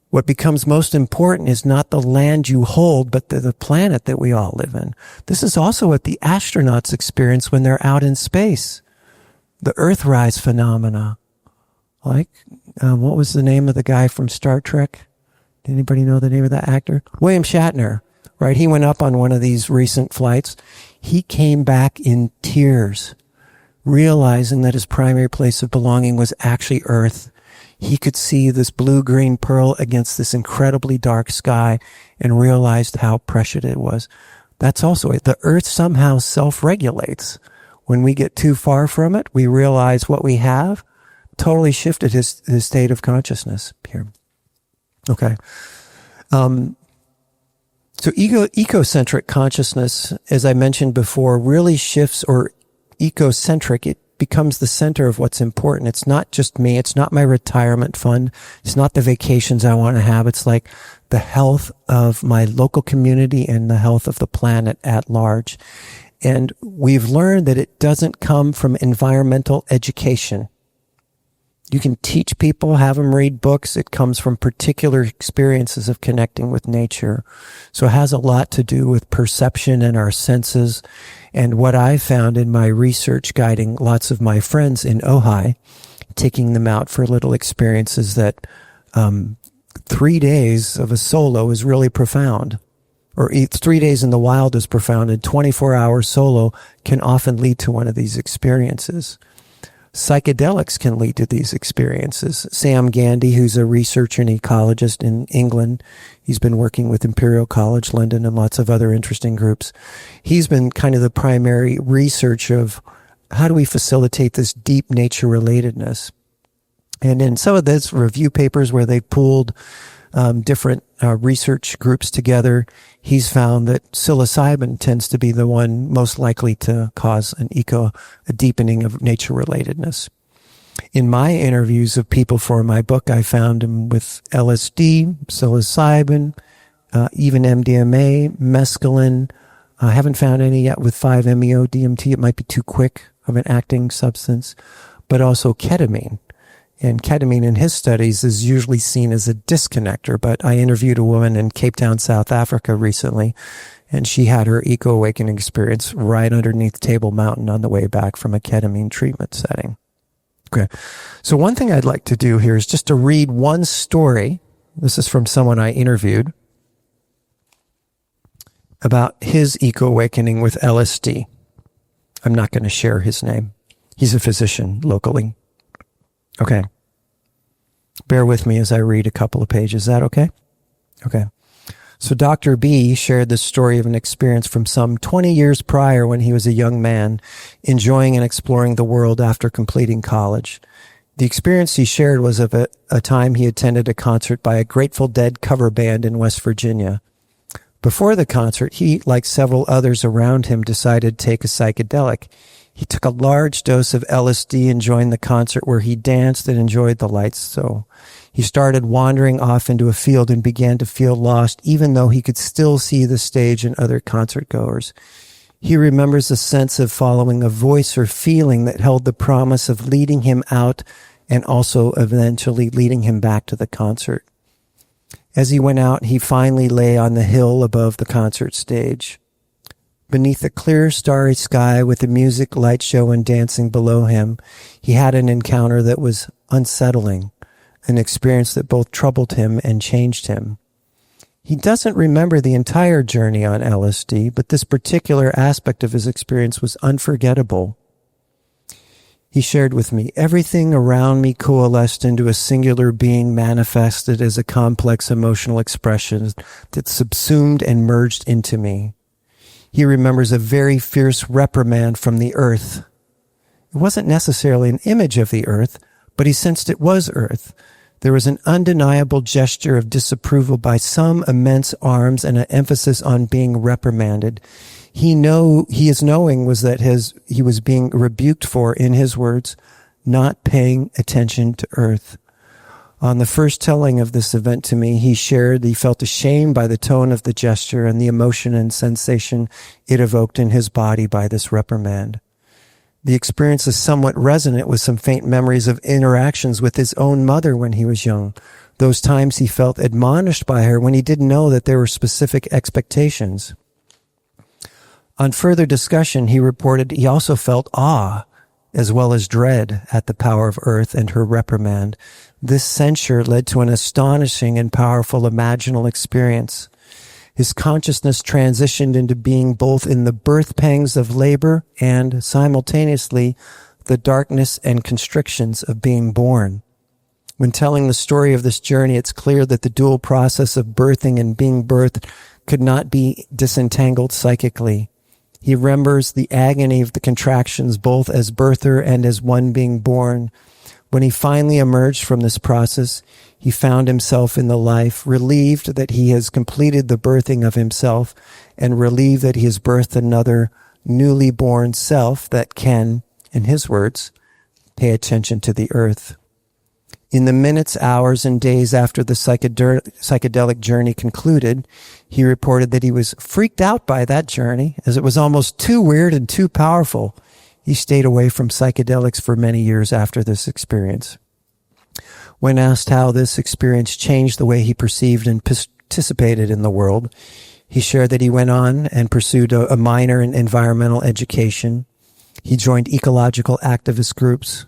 What becomes most important is not the land you hold, but the planet that we all live in. This is also what the astronauts experience when they're out in space. The Earthrise phenomena. Like, what was the name of the guy from Star Trek? Did anybody know the name of that actor? William Shatner, right? He went up on one of these recent flights. He came back in tears, realizing that his primary place of belonging was actually Earth. He could see this blue-green pearl against this incredibly dark sky and realized how precious it was. That's also it. The Earth somehow self-regulates. When we get too far from it, we realize what we have totally shifted his state of consciousness here. Okay. So eco-centric consciousness, as I mentioned before, really shifts, or eco-centric, it becomes the center of what's important. It's not just me. It's not my retirement fund. It's not the vacations I want to have. It's like the health of my local community and the health of the planet at large. And we've learned that it doesn't come from environmental education. You can teach people, have them read books. It comes from particular experiences of connecting with nature. So it has a lot to do with perception and our senses. And what I found in my research guiding lots of my friends in Ojai, taking them out for little experiences, that 3 days of a solo is really profound. Or 3 days in the wild is profound, and 24-hour solo can often lead to one of these experiences. Psychedelics can lead to these experiences. Sam Gandy, who's a researcher and ecologist in England, he's been working with Imperial College London and lots of other interesting groups. He's been kind of the primary research of how do we facilitate this deep nature-relatedness. And in some of those review papers where they pooled different research groups together, he's found that psilocybin tends to be the one most likely to cause a deepening of nature-relatedness. In my interviews of people for my book, I found him with LSD, psilocybin, even MDMA, mescaline. I haven't found any yet with 5-MeO DMT. It might be too quick of an acting substance, but also ketamine. And ketamine in his studies is usually seen as a disconnector, but I interviewed a woman in Cape Town, South Africa recently, and she had her eco-awakening experience right underneath Table Mountain on the way back from a ketamine treatment setting. Okay, so one thing I'd like to do here is just to read one story. This is from someone I interviewed about his eco-awakening with LSD. I'm not going to share his name. He's a physician locally. Okay. Bear with me as I read a couple of pages. Is that okay? Okay. So Dr. B shared the story of an experience from some 20 years prior when he was a young man, enjoying and exploring the world after completing college. The experience he shared was of a time he attended a concert by a Grateful Dead cover band in West Virginia. Before the concert, he, like several others around him, decided to take a psychedelic. He took a large dose of LSD and joined the concert where he danced and enjoyed the lights. So he started wandering off into a field and began to feel lost, even though he could still see the stage and other concert goers. He remembers a sense of following a voice or feeling that held the promise of leading him out and also eventually leading him back to the concert. As he went out, he finally lay on the hill above the concert stage. Beneath a clear, starry sky with the music, light show, and dancing below him, he had an encounter that was unsettling, an experience that both troubled him and changed him. He doesn't remember the entire journey on LSD, but this particular aspect of his experience was unforgettable. He shared with me, everything around me coalesced into a singular being manifested as a complex emotional expression that subsumed and merged into me. He remembers a very fierce reprimand from the earth. It wasn't necessarily an image of the earth, but he sensed it was earth. There was an undeniable gesture of disapproval by some immense arms and an emphasis on being reprimanded. His knowing was that he was being rebuked for, in his words, not paying attention to earth. On the first telling of this event to me, he shared he felt ashamed by the tone of the gesture and the emotion and sensation it evoked in his body by this reprimand. The experience is somewhat resonant with some faint memories of interactions with his own mother when he was young. Those times he felt admonished by her when he didn't know that there were specific expectations. On further discussion, he reported he also felt awe as well as dread at the power of earth and her reprimand. This censure led to an astonishing and powerful imaginal experience. His consciousness transitioned into being both in the birth pangs of labor and, simultaneously, the darkness and constrictions of being born. When telling the story of this journey, it's clear that the dual process of birthing and being birthed could not be disentangled psychically. He remembers the agony of the contractions both as birther and as one being born. When he finally emerged from this process, he found himself in the life, relieved that he has completed the birthing of himself and relieved that he has birthed another newly born self that can, in his words, pay attention to the earth. In the minutes, hours, and days after the psychedelic journey concluded, he reported that he was freaked out by that journey as it was almost too weird and too powerful. He stayed away from psychedelics for many years after this experience. When asked how this experience changed the way he perceived and participated in the world, he shared that he went on and pursued a minor in environmental education. He joined ecological activist groups.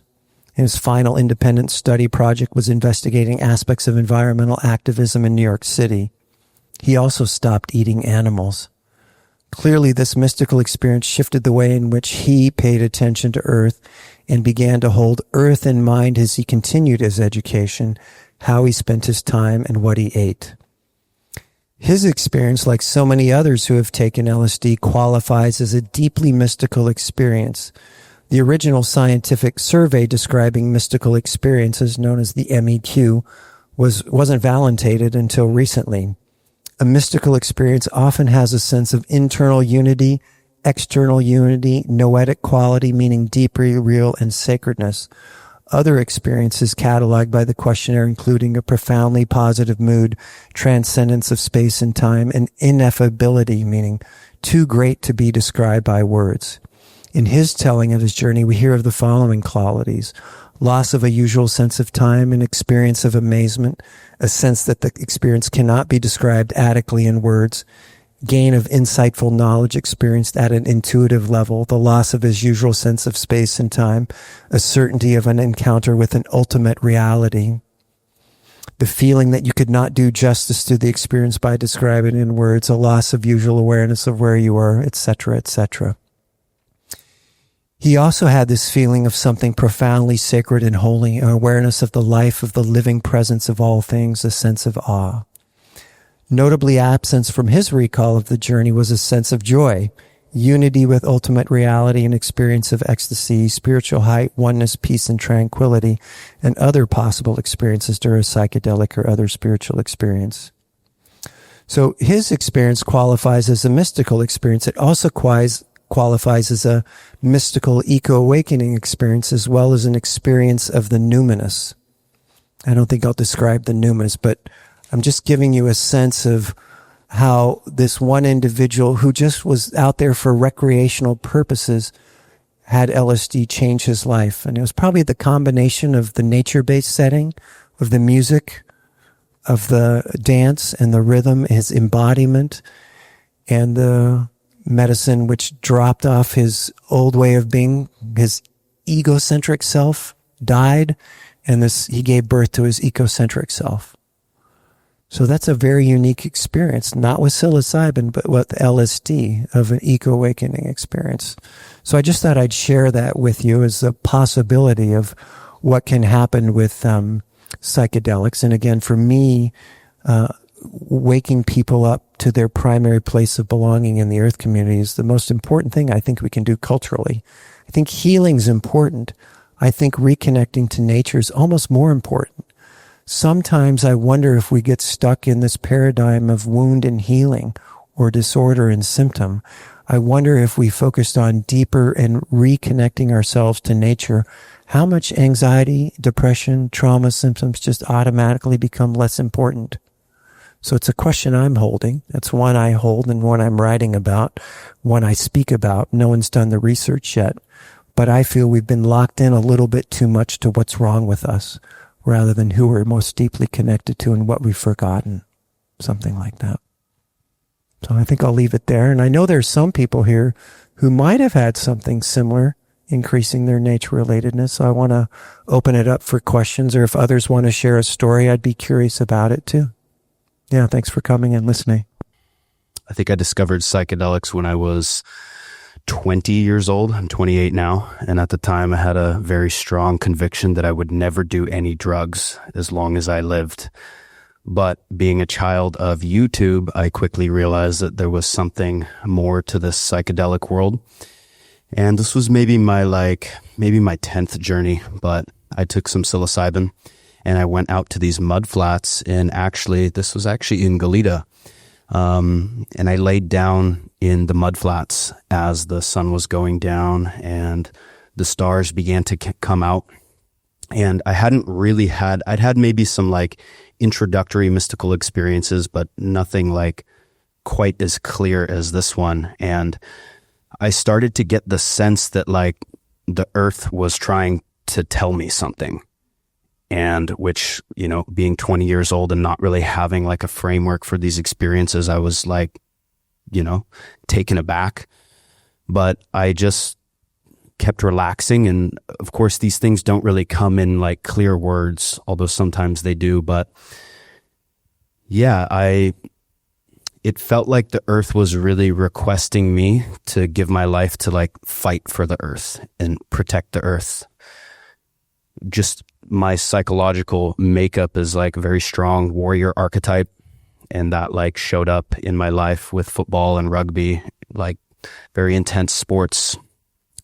His final independent study project was investigating aspects of environmental activism in New York City. He also stopped eating animals. Clearly, this mystical experience shifted the way in which he paid attention to earth and began to hold earth in mind as he continued his education, how he spent his time, and what he ate. His experience, like so many others who have taken LSD, qualifies as a deeply mystical experience. The original scientific survey describing mystical experiences, known as the MEQ, wasn't validated until recently. A mystical experience often has a sense of internal unity, external unity, noetic quality, meaning deeply real, and sacredness. other experiences cataloged by the questionnaire, including a profoundly positive mood, transcendence of space and time, and ineffability, meaning too great to be described by words. In his telling of his journey, we hear of the following qualities: loss of a usual sense of time, an experience of amazement, a sense that the experience cannot be described adequately in words, gain of insightful knowledge experienced at an intuitive level, the loss of his usual sense of space and time, a certainty of an encounter with an ultimate reality, the feeling that you could not do justice to the experience by describing it in words, a loss of usual awareness of where you are, etc., etc. He also had this feeling of something profoundly sacred and holy, an awareness of the life of the living presence of all things, a sense of awe. Notably absent from his recall of the journey was a sense of joy, unity with ultimate reality, and experience of ecstasy, spiritual height, oneness, peace, and tranquility, and other possible experiences during a psychedelic or other spiritual experience. So his experience qualifies as a mystical experience. It also qualifies as a mystical eco-awakening experience, as well as an experience of the numinous. I don't think I'll describe the numinous, but I'm just giving you a sense of how this one individual who just was out there for recreational purposes had LSD change his life. And it was probably the combination of the nature-based setting, of the music, of the dance and the rhythm, his embodiment, and the medicine which dropped off his old way of being. His egocentric self died, and he gave birth to his ecocentric self. So that's a very unique experience, not with psilocybin, but with LSD, of an eco-awakening experience. So I just thought I'd share that with you as a possibility of what can happen with psychedelics. And again, for me, waking people up to their primary place of belonging in the earth community is the most important thing I think we can do culturally. I think healing's important. I think reconnecting to nature is almost more important. Sometimes I wonder if we get stuck in this paradigm of wound and healing, or disorder and symptom. I wonder if we focused on deeper and reconnecting ourselves to nature, how much anxiety, depression, trauma symptoms just automatically become less important. So it's a question I'm holding. It's one I hold and one I'm writing about, one I speak about. No one's done the research yet, but I feel we've been locked in a little bit too much to what's wrong with us, rather than who we're most deeply connected to and what we've forgotten, something like that. So I think I'll leave it there. And I know there's some people here who might have had something similar, increasing their nature-relatedness. So I want to open it up for questions, or if others want to share a story, I'd be curious about it too. Yeah, thanks for coming and listening. I think I discovered psychedelics when I was 20 years old. I'm 28 now. And at the time I had a very strong conviction that I would never do any drugs as long as I lived. But being a child of YouTube, I quickly realized that there was something more to this psychedelic world. And this was maybe my 10th journey, but I took some psilocybin and I went out to these mud flats, and this was actually in Goleta. And I laid down in the mud flats as the sun was going down and the stars began to come out. And I'd had maybe some introductory mystical experiences, but nothing quite as clear as this one. And I started to get the sense that the earth was trying to tell me something. And which, being 20 years old and not really having a framework for these experiences, I was taken aback. But I just kept relaxing. And of course, these things don't really come in clear words, although sometimes they do. But yeah, it felt like the earth was really requesting me to give my life to fight for the earth and protect the earth. Just my psychological makeup is a very strong warrior archetype, and that showed up in my life with football and rugby, very intense sports.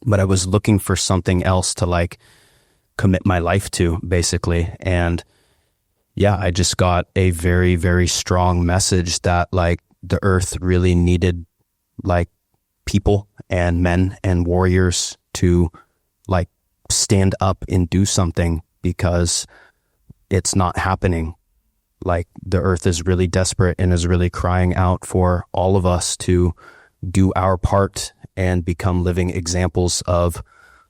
But I was looking for something else to commit my life to, basically. And yeah, I just got a very, very strong message that the earth really needed people and men and warriors to stand up and do something because it's not happening. Like the earth is really desperate and is really crying out for all of us to do our part and become living examples of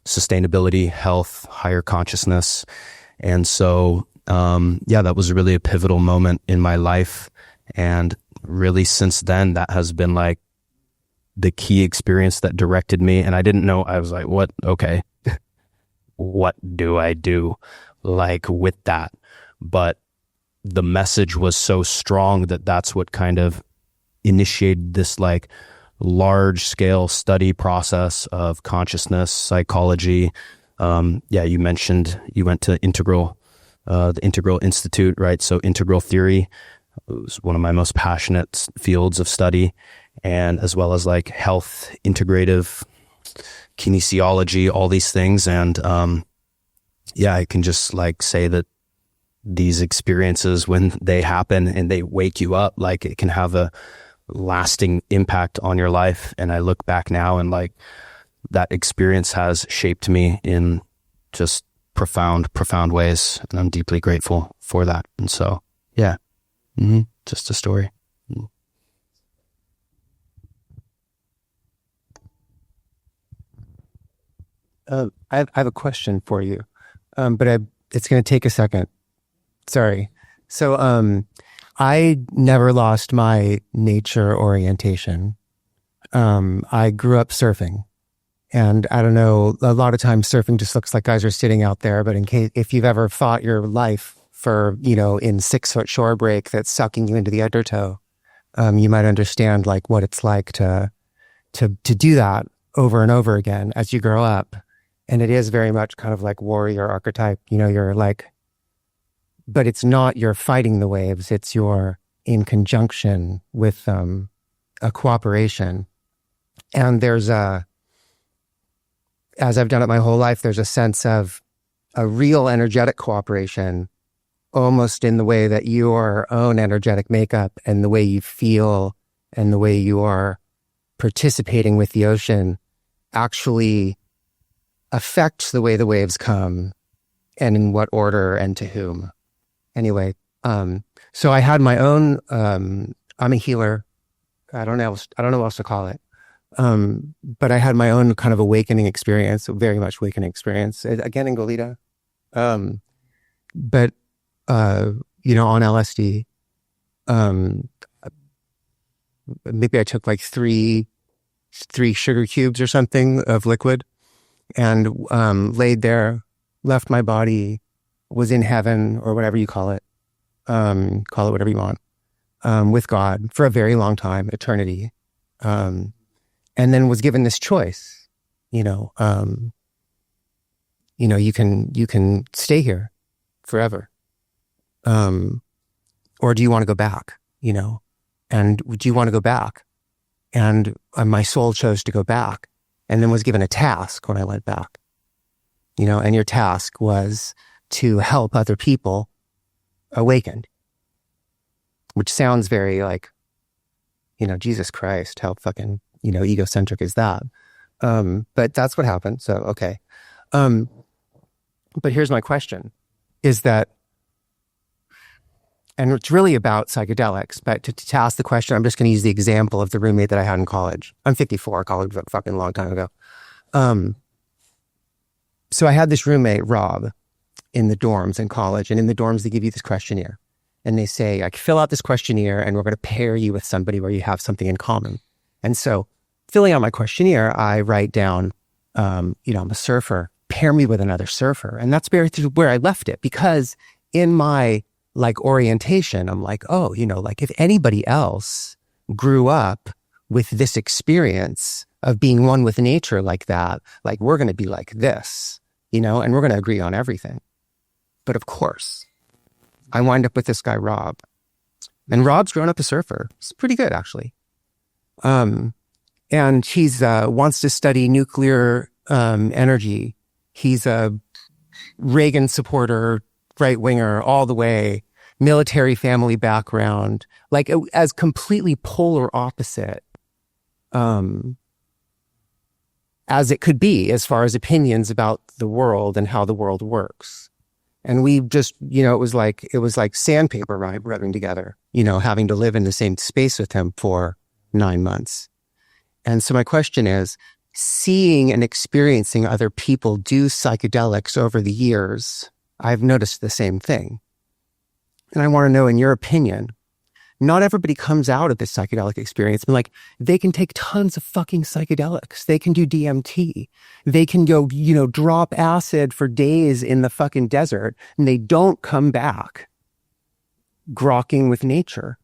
sustainability, health, higher consciousness. And so, that was really a pivotal moment in my life. And really since then, that has been like the key experience that directed me. And I didn't know, I was like, what? Okay. What do I do like with that? But the message was so strong that that's what kind of initiated this like large scale study process of consciousness, psychology. You mentioned you went to the Integral Institute, right? So integral theory was one of my most passionate fields of study, and as well as like health, integrative kinesiology, all these things. And I can just like say that these experiences, when they happen and they wake you up, like it can have a lasting impact on your life. And I look back now and like that experience has shaped me in just profound ways. And I'm deeply grateful for that. And so, just a story. I have a question for you, but it's going to take a second. Sorry. So, I never lost my nature orientation. I grew up surfing, and I don't know, a lot of times surfing just looks like guys are sitting out there, but if you've ever fought your life for, in 6-foot shore break that's sucking you into the undertow, you might understand like what it's like to do that over and over again as you grow up. And it is very much kind of like warrior archetype, you're like, but it's not you're fighting the waves, it's you're in conjunction with a cooperation. And there's as I've done it my whole life, there's a sense of a real energetic cooperation, almost in the way that your own energetic makeup and the way you feel and the way you are participating with the ocean actually affects the way the waves come and in what order and to whom. Anyway, so I had my own, I'm a healer. I don't know what else to call it. But I had my own kind of awakening experience, very much awakening experience, again in Goleta. But on LSD, maybe I took like three sugar cubes or something of liquid and laid there, left my body, was in heaven or whatever you call it whatever you want, with God for a very long time, eternity. And then was given this choice, you can stay here forever. Or do you want to go back, and do you want to go back? And my soul chose to go back, and then was given a task when I went back, and your task was to help other people awaken, which sounds very like, Jesus Christ, how fucking, egocentric is that? But that's what happened. So, okay. But here's my question is that, and it's really about psychedelics, but to ask the question, I'm just going to use the example of the roommate that I had in college. I'm 54, college was a fucking long time ago. So I had this roommate, Rob, in the dorms in college, and in the dorms, they give you this questionnaire and they say, like, fill out this questionnaire and we're going to pair you with somebody where you have something in common. And so filling out my questionnaire, I write down, I'm a surfer, pair me with another surfer. And that's where I left it, because in my like orientation, I'm like, oh, like if anybody else grew up with this experience of being one with nature like that, like we're going to be like this, and we're going to agree on everything. But of course, I wind up with this guy, Rob. And Rob's grown up a surfer. It's pretty good, actually. And he's wants to study nuclear energy. He's a Reagan supporter, right-winger, all the way, military family background, like as completely polar opposite as it could be as far as opinions about the world and how the world works. And we just, it was like sandpaper rubbing together, having to live in the same space with him for 9 months. And so my question is, seeing and experiencing other people do psychedelics over the years, I've noticed the same thing. And I want to know, in your opinion, not everybody comes out of this psychedelic experience and they can take tons of fucking psychedelics. They can do DMT. They can go, drop acid for days in the fucking desert, and they don't come back grokking with nature.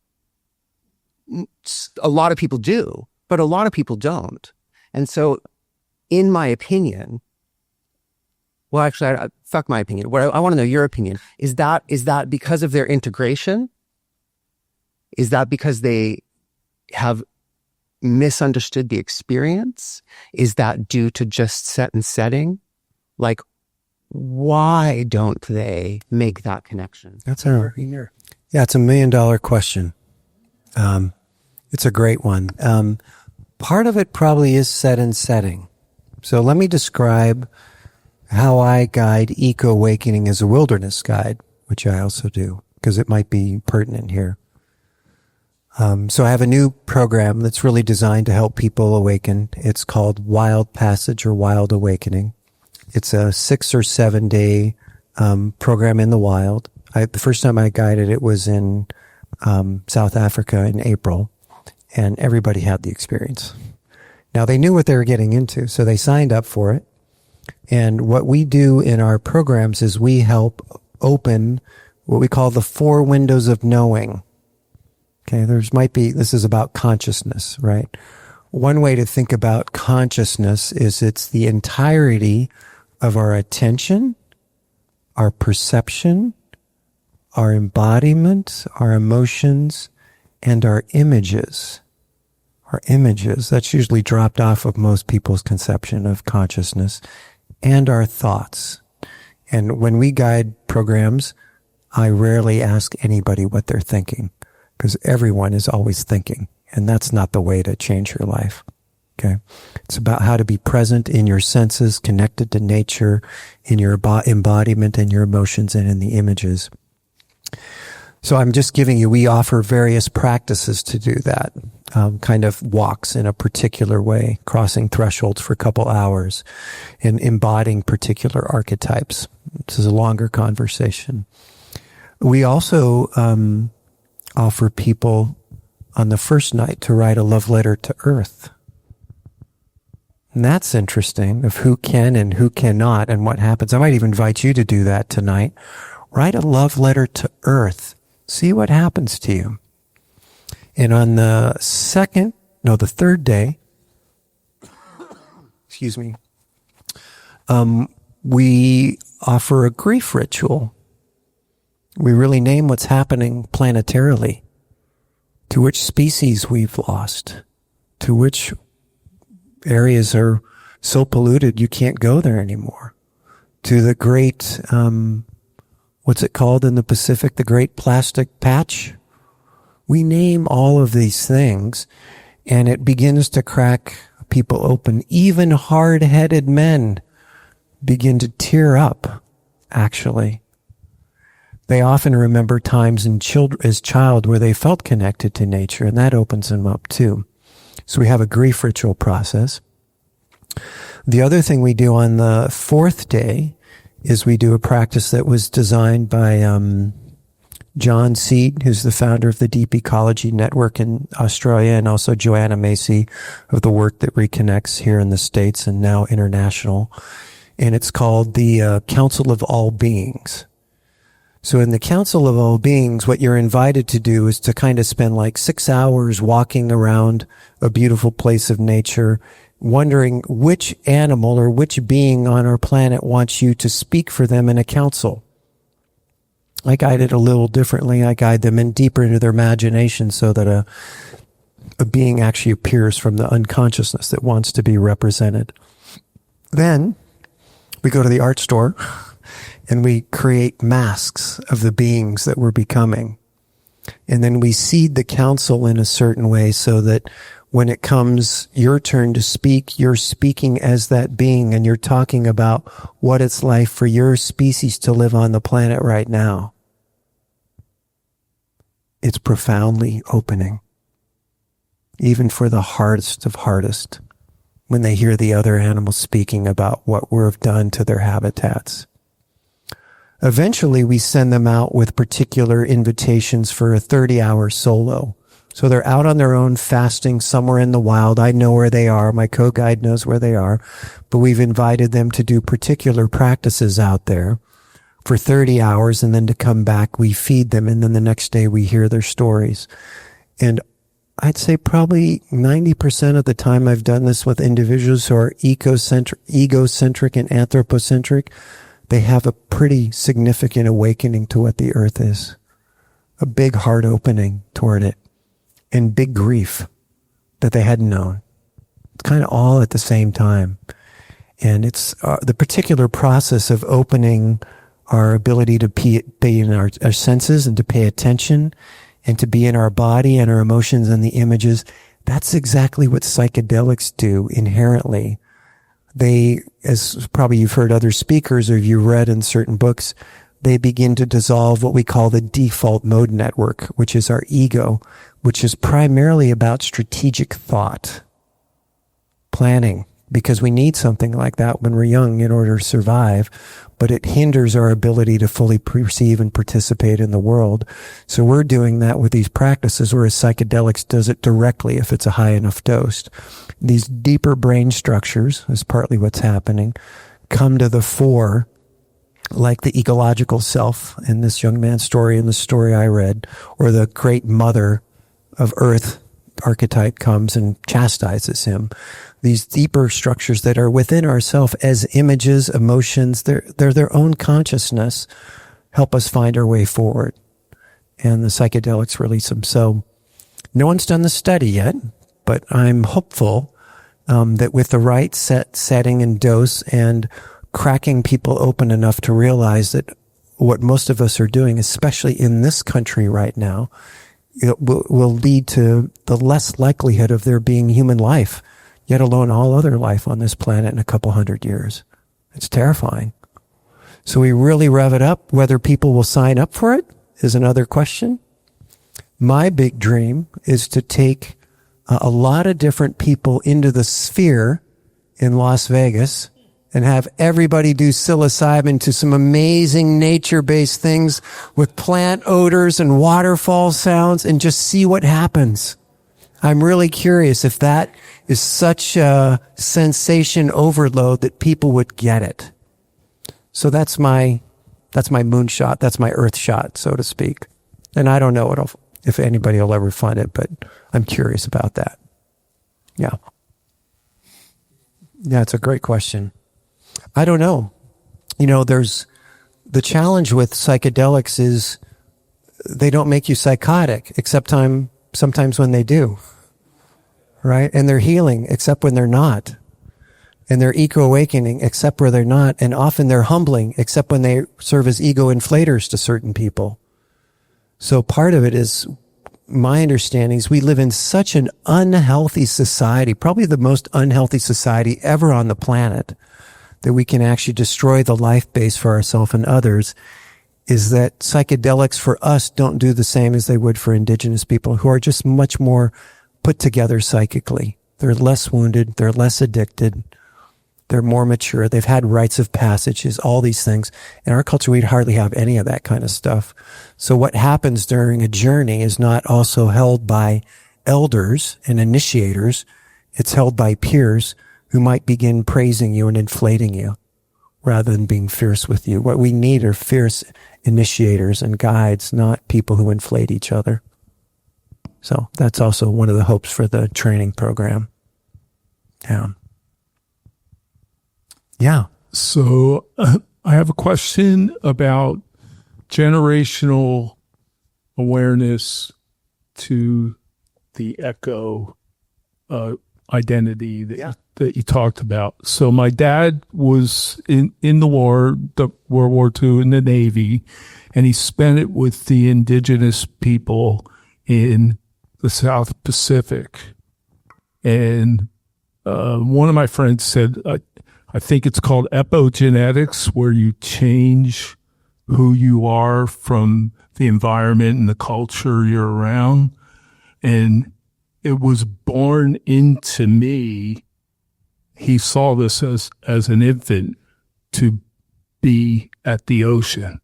A lot of people do, but a lot of people don't. And so, in my opinion, well, actually, fuck my opinion. What I want to know your opinion. Is that because of their integration? Is that because they have misunderstood the experience? Is that due to just set and setting? Why don't they make that connection? It's a $1 million question. It's a great one. Part of it probably is set and setting. So let me describe how I guide eco-awakening as a wilderness guide, which I also do, because it might be pertinent here. So I have a new program that's really designed to help people awaken. It's called Wild Passage or Wild Awakening. It's a 6 or 7 day program in the wild. The first time I guided it was in South Africa in April, and everybody had the experience. Now, they knew what they were getting into, so they signed up for it. And what we do in our programs is we help open what we call the 4 windows of knowing. Okay, this is about consciousness, right? One way to think about consciousness is it's the entirety of our attention, our perception, our embodiment, our emotions, and our images. Our images, that's usually dropped off of most people's conception of consciousness, and our thoughts. And when we guide programs, I rarely ask anybody what they're thinking, because everyone is always thinking, and that's not the way to change your life. Okay. It's about how to be present in your senses, connected to nature, in your embodiment and your emotions and in the images. So I'm just we offer various practices to do that, kind of walks in a particular way, crossing thresholds for a couple hours and embodying particular archetypes. This is a longer conversation. We also offer people on the first night to write a love letter to Earth. And that's interesting, of who can and who cannot and what happens. I might even invite you to do that tonight. Write a love letter to Earth. See what happens to you. And on the third day, excuse me, we offer a grief ritual. We really name what's happening planetarily, to which species we've lost, to which areas are so polluted you can't go there anymore, to the great, what's it called in the Pacific, the great plastic patch. We name all of these things, and it begins to crack people open. Even hard-headed men begin to tear up, actually. They often remember times as child where they felt connected to nature, and that opens them up too. So we have a grief ritual process. The other thing we do on the 4th day is we do a practice that was designed by John Seed, who's the founder of the Deep Ecology Network in Australia, and also Joanna Macy of the work that reconnects here in the States and now international. And it's called the Council of All Beings. So in the Council of All Beings, what you're invited to do is to kind of spend 6 hours walking around a beautiful place of nature, wondering which animal or which being on our planet wants you to speak for them in a council. I guide it a little differently. I guide them in deeper into their imagination so that a being actually appears from the unconsciousness that wants to be represented. Then we go to the art store and we create masks of the beings that we're becoming. And then we seed the council in a certain way so that when it comes your turn to speak, you're speaking as that being, and you're talking about what it's like for your species to live on the planet right now. It's profoundly opening, even for the hardest of hardest, when they hear the other animals speaking about what we've done to their habitats. Eventually, we send them out with particular invitations for a 30-hour solo. So they're out on their own, fasting somewhere in the wild. I know where they are. My co-guide knows where they are. But we've invited them to do particular practices out there for 30 hours, and then to come back, we feed them, and then the next day we hear their stories. And I'd say probably 90% of the time I've done this with individuals who are egocentric and anthropo-centric, they have a pretty significant awakening to what the earth is. A big heart opening toward it, and big grief that they hadn't known. It's kind of all at the same time. And it's the particular process of opening our ability to be in our senses and to pay attention and to be in our body and our emotions and the images. That's exactly what psychedelics do inherently. They, as probably you've heard other speakers or you've read in certain books, they begin to dissolve what we call the default mode network, which is our ego, which is primarily about strategic thought, planning, because we need something like that when we're young in order to survive, but it hinders our ability to fully perceive and participate in the world. So we're doing that with these practices, whereas psychedelics does it directly if it's a high enough dose. These deeper brain structures, is partly what's happening, come to the fore, like the ecological self in this young man's story and the story I read, or the great mother of earth archetype comes and chastises him. These deeper structures that are within ourselves as images, emotions, they're their own consciousness, help us find our way forward. And the psychedelics release them. So no one's done the study yet, but I'm hopeful that with the right setting and dose and cracking people open enough to realize that what most of us are doing, especially in this country right now, it will lead to the less likelihood of there being human life, yet alone all other life on this planet in a couple hundred years. It's terrifying. So we really rev it up. Whether people will sign up for it is another question. My big dream is to take a lot of different people into the sphere in Las Vegas and have everybody do psilocybin to some amazing nature-based things with plant odors and waterfall sounds and just see what happens. I'm really curious if that is such a sensation overload that people would get it. So that's my moonshot. That's my earth shot, so to speak. And I don't know if anybody will ever find it, but I'm curious about that. Yeah. Yeah, it's a great question. I don't know. There's the challenge with psychedelics is they don't make you psychotic, except sometimes when they do, right? And they're healing, except when they're not. And they're eco-awakening, except where they're not. And often they're humbling, except when they serve as ego inflators to certain people. So part of it is, my understanding is we live in such an unhealthy society, probably the most unhealthy society ever on the planet, that we can actually destroy the life base for ourselves and others, is that psychedelics for us don't do the same as they would for indigenous people who are just much more put together psychically. They're less wounded. They're less addicted. They're more mature. They've had rites of passages, all these things. In our culture, we'd hardly have any of that kind of stuff. So what happens during a journey is not also held by elders and initiators. It's held by peers who might begin praising you and inflating you rather than being fierce with you. What we need are fierce initiators and guides, not people who inflate each other. So that's also one of the hopes for the training program. Yeah. So I have a question about generational awareness to the echo identity that you talked about. So my dad was in the war, the World War II, in the Navy, and he spent it with the indigenous people in the South Pacific. And one of my friends said, I think it's called epigenetics, where you change who you are from the environment and the culture you're around. And it was born into me. He saw this as an infant to be at the ocean.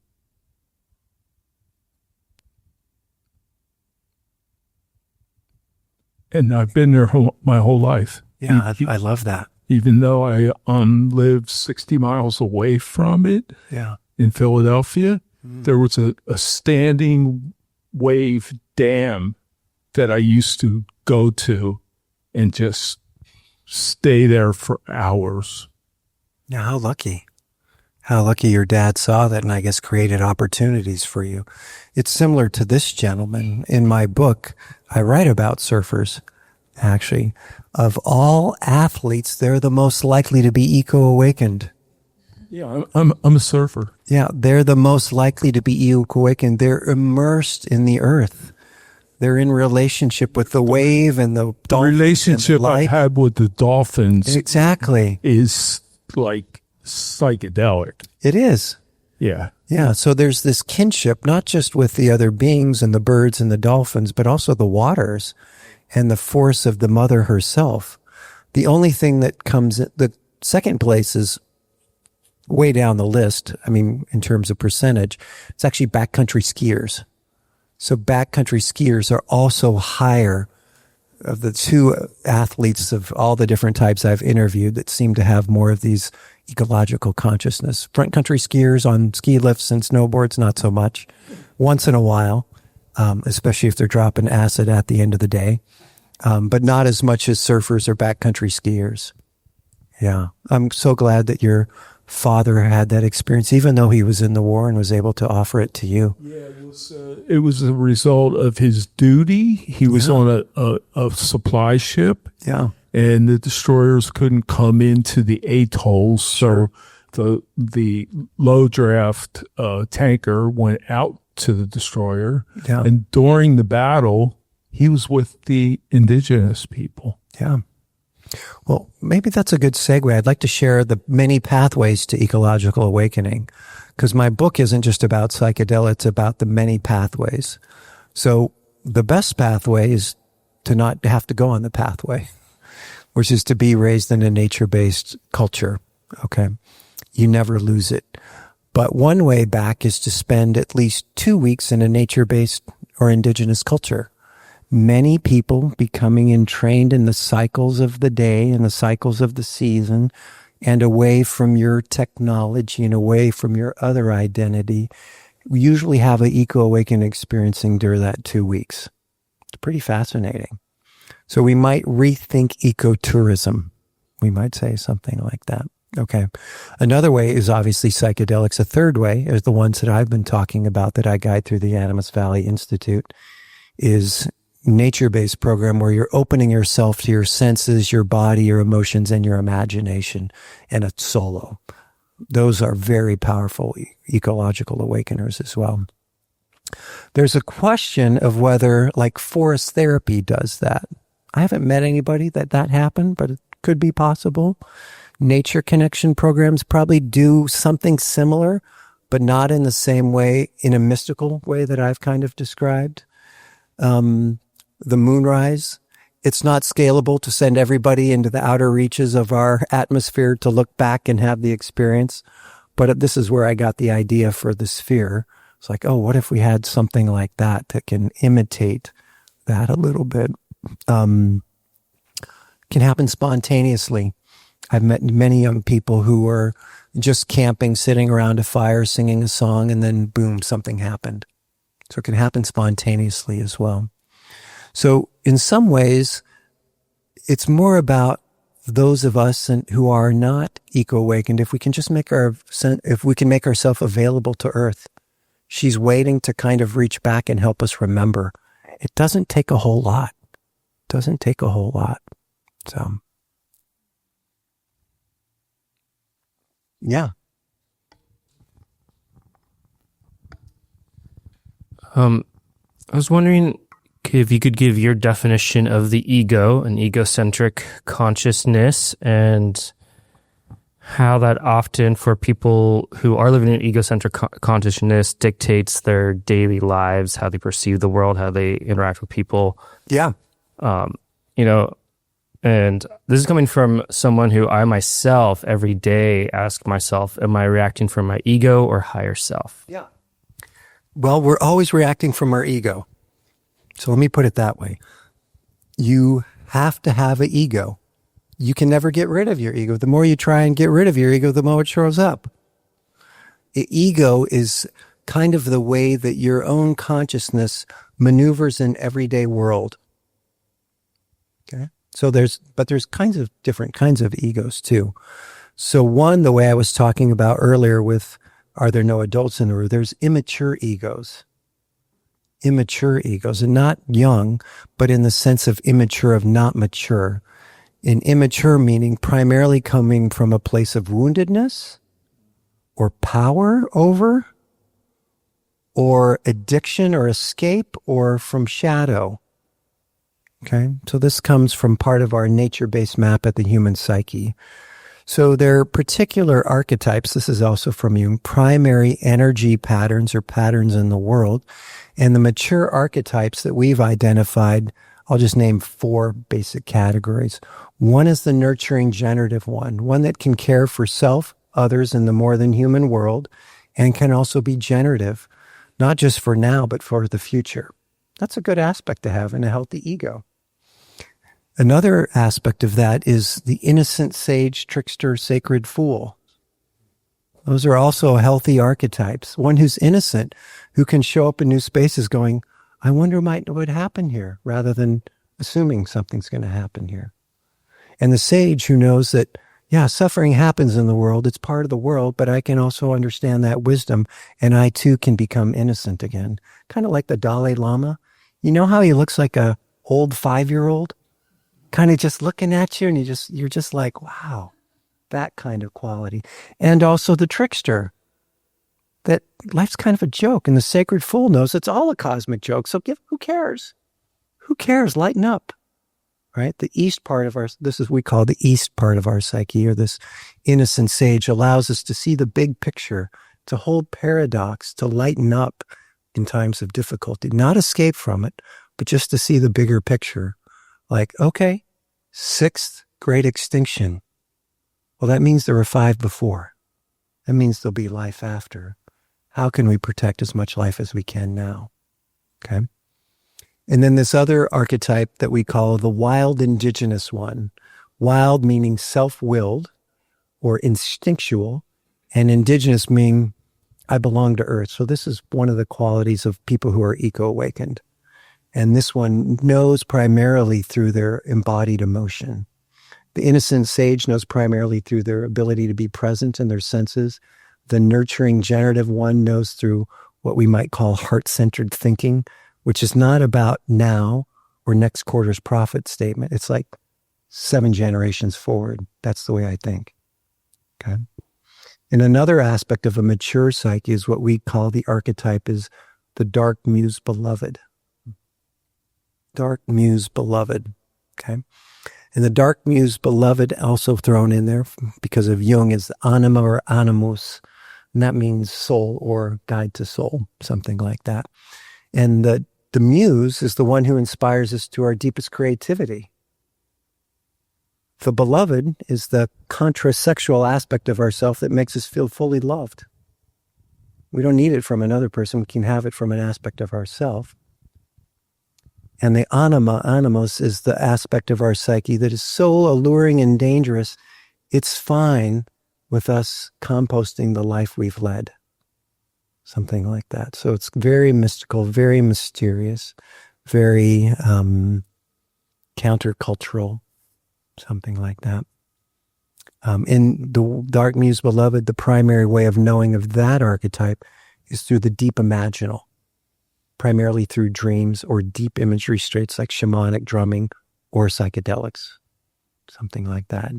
And I've been there my whole life. Yeah, I love that. Even though I live 60 miles away from it Yeah. in Philadelphia, there was a standing wave dam that I used to go to and just stay there for hours. Yeah, how lucky. How lucky your dad saw that and I guess created opportunities for you. It's similar to this gentleman. In my book, I write about surfers, actually. Of all athletes, they're the most likely to be eco-awakened. Yeah, I'm a surfer. Yeah, they're the most likely to be eco-awakened. They're immersed in the earth. They're in relationship with the wave and the dolphins. The relationship I had with the dolphins Exactly. is like psychedelic. It is. Yeah. Yeah, so there's this kinship, not just with the other beings and the birds and the dolphins, but also the waters and the force of the mother herself. The only thing that comes, the second place is way down the list. I mean, in terms of percentage, it's actually backcountry skiers. So backcountry skiers are also higher of the two athletes of all the different types I've interviewed that seem to have more of these ecological consciousness. Front country skiers on ski lifts and snowboards, not so much. Once in a while, especially if they're dropping acid at the end of the day. But not as much as surfers or backcountry skiers. Yeah. I'm so glad that your father had that experience, even though he was in the war and was able to offer it to you. Yeah, it was a result of his duty. He was on a supply ship. Yeah. And the destroyers couldn't come into the atolls, so the low draft tanker went out to the destroyer. Yeah. And during the battle, he was with the indigenous people. Yeah. Well, maybe that's a good segue. I'd like to share the many pathways to ecological awakening, because my book isn't just about psychedelics, it's about the many pathways. So the best pathway is to not have to go on the pathway, which is to be raised in a nature-based culture. Okay. You never lose it. But one way back is to spend at least 2 weeks in a nature-based or indigenous culture. Many people becoming entrained in the cycles of the day and the cycles of the season and away from your technology and away from your other identity, we usually have an eco-awakening experiencing during that 2 weeks. It's pretty fascinating. So we might rethink ecotourism. We might say something like that. Okay. Another way is obviously psychedelics. A third way is the ones that I've been talking about that I guide through the Animas Valley Institute is nature-based program where you're opening yourself to your senses, your body, your emotions, and your imagination, and it's solo. Those are very powerful ecological awakeners as well. There's a question of whether, like, forest therapy does that. I haven't met anybody that happened, but it could be possible. Nature connection programs probably do something similar, but not in the same way, in a mystical way that I've kind of described. The moonrise, it's not scalable to send everybody into the outer reaches of our atmosphere to look back and have the experience. But this is where I got the idea for the sphere. It's like, oh, what if we had something like that can imitate that a little bit? Can happen spontaneously. I've met many young people who were just camping, sitting around a fire, singing a song, and then boom, something happened. So it can happen spontaneously as well. So in some ways, it's more about those of us who are not eco-awakened. If we can just make ourselves available to Earth, she's waiting to kind of reach back and help us remember. It doesn't take a whole lot. So, yeah. I was wondering, if you could give your definition of the ego, an egocentric consciousness, and how that often for people who are living in egocentric consciousness dictates their daily lives, how they perceive the world, how they interact with people. Yeah. And this is coming from someone who I myself every day ask myself, am I reacting from my ego or higher self? Yeah. Well, we're always reacting from our ego. So let me put it that way. You have to have an ego. You can never get rid of your ego. The more you try and get rid of your ego, the more it shows up. The ego is kind of the way that your own consciousness maneuvers in everyday world. Okay? So there's different kinds of egos too. So one, the way I was talking about earlier with, are there no adults in the room? There's immature egos. Immature egos, and not young, but in the sense of immature, of not mature. In immature meaning primarily coming from a place of woundedness or power over or addiction or escape or from shadow. Okay, so this comes from part of our nature-based map at the human psyche. So there are particular archetypes, this is also from Jung, primary energy patterns or patterns in the world. And the mature archetypes that we've identified, I'll just name 4 basic categories. One is the nurturing generative one that can care for self, others in the more than human world, and can also be generative, not just for now, but for the future. That's a good aspect to have in a healthy ego. Another aspect of that is the innocent sage, trickster, sacred fool. Those are also healthy archetypes. One who's innocent, who can show up in new spaces going, I wonder what would happen here, rather than assuming something's going to happen here. And the sage who knows that, yeah, suffering happens in the world. It's part of the world, but I can also understand that wisdom, and I too can become innocent again. Kind of like the Dalai Lama. You know how he looks like a old 5-year-old? Kind of just looking at you, and you're just like, wow, that kind of quality. And also the trickster, that life's kind of a joke, and the sacred fool knows it's all a cosmic joke. So who cares? Who cares? Lighten up, right? The east part of we call the east part of our psyche, or this innocent sage, allows us to see the big picture, to hold paradox, to lighten up in times of difficulty, not escape from it, but just to see the bigger picture. Like, okay, 6th great extinction. Well, that means there were 5 before. That means there'll be life after. How can we protect as much life as we can now? Okay. And then this other archetype that we call the wild indigenous one. Wild meaning self-willed or instinctual, and indigenous meaning I belong to Earth. So this is one of the qualities of people who are eco-awakened. And this one knows primarily through their embodied emotion. The innocent sage knows primarily through their ability to be present in their senses. The nurturing generative one knows through what we might call heart-centered thinking, which is not about now or next quarter's profit statement. It's like 7 generations forward. That's the way I think. Okay. And another aspect of a mature psyche is what we call the archetype is the dark muse beloved. Dark muse beloved. Okay. And the dark muse beloved also thrown in there because of Jung is anima or animus. And that means soul or guide to soul, something like that. And the muse is the one who inspires us to our deepest creativity. The beloved is the contrasexual aspect of ourself that makes us feel fully loved. We don't need it from another person. We can have it from an aspect of ourself. And the animus, is the aspect of our psyche that is so alluring and dangerous, it's fine with us composting the life we've led. Something like that. So it's very mystical, very mysterious, very countercultural, something like that. In the dark muse beloved, the primary way of knowing of that archetype is through the deep imaginal. Primarily through dreams or deep imagery states like shamanic drumming or psychedelics, something like that.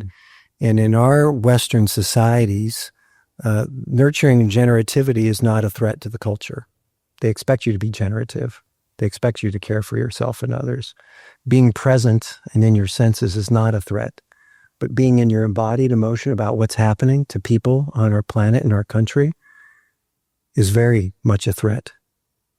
And in our Western societies, nurturing generativity is not a threat to the culture. They expect you to be generative. They expect you to care for yourself and others. Being present and in your senses is not a threat, but being in your embodied emotion about what's happening to people on our planet and our country is very much a threat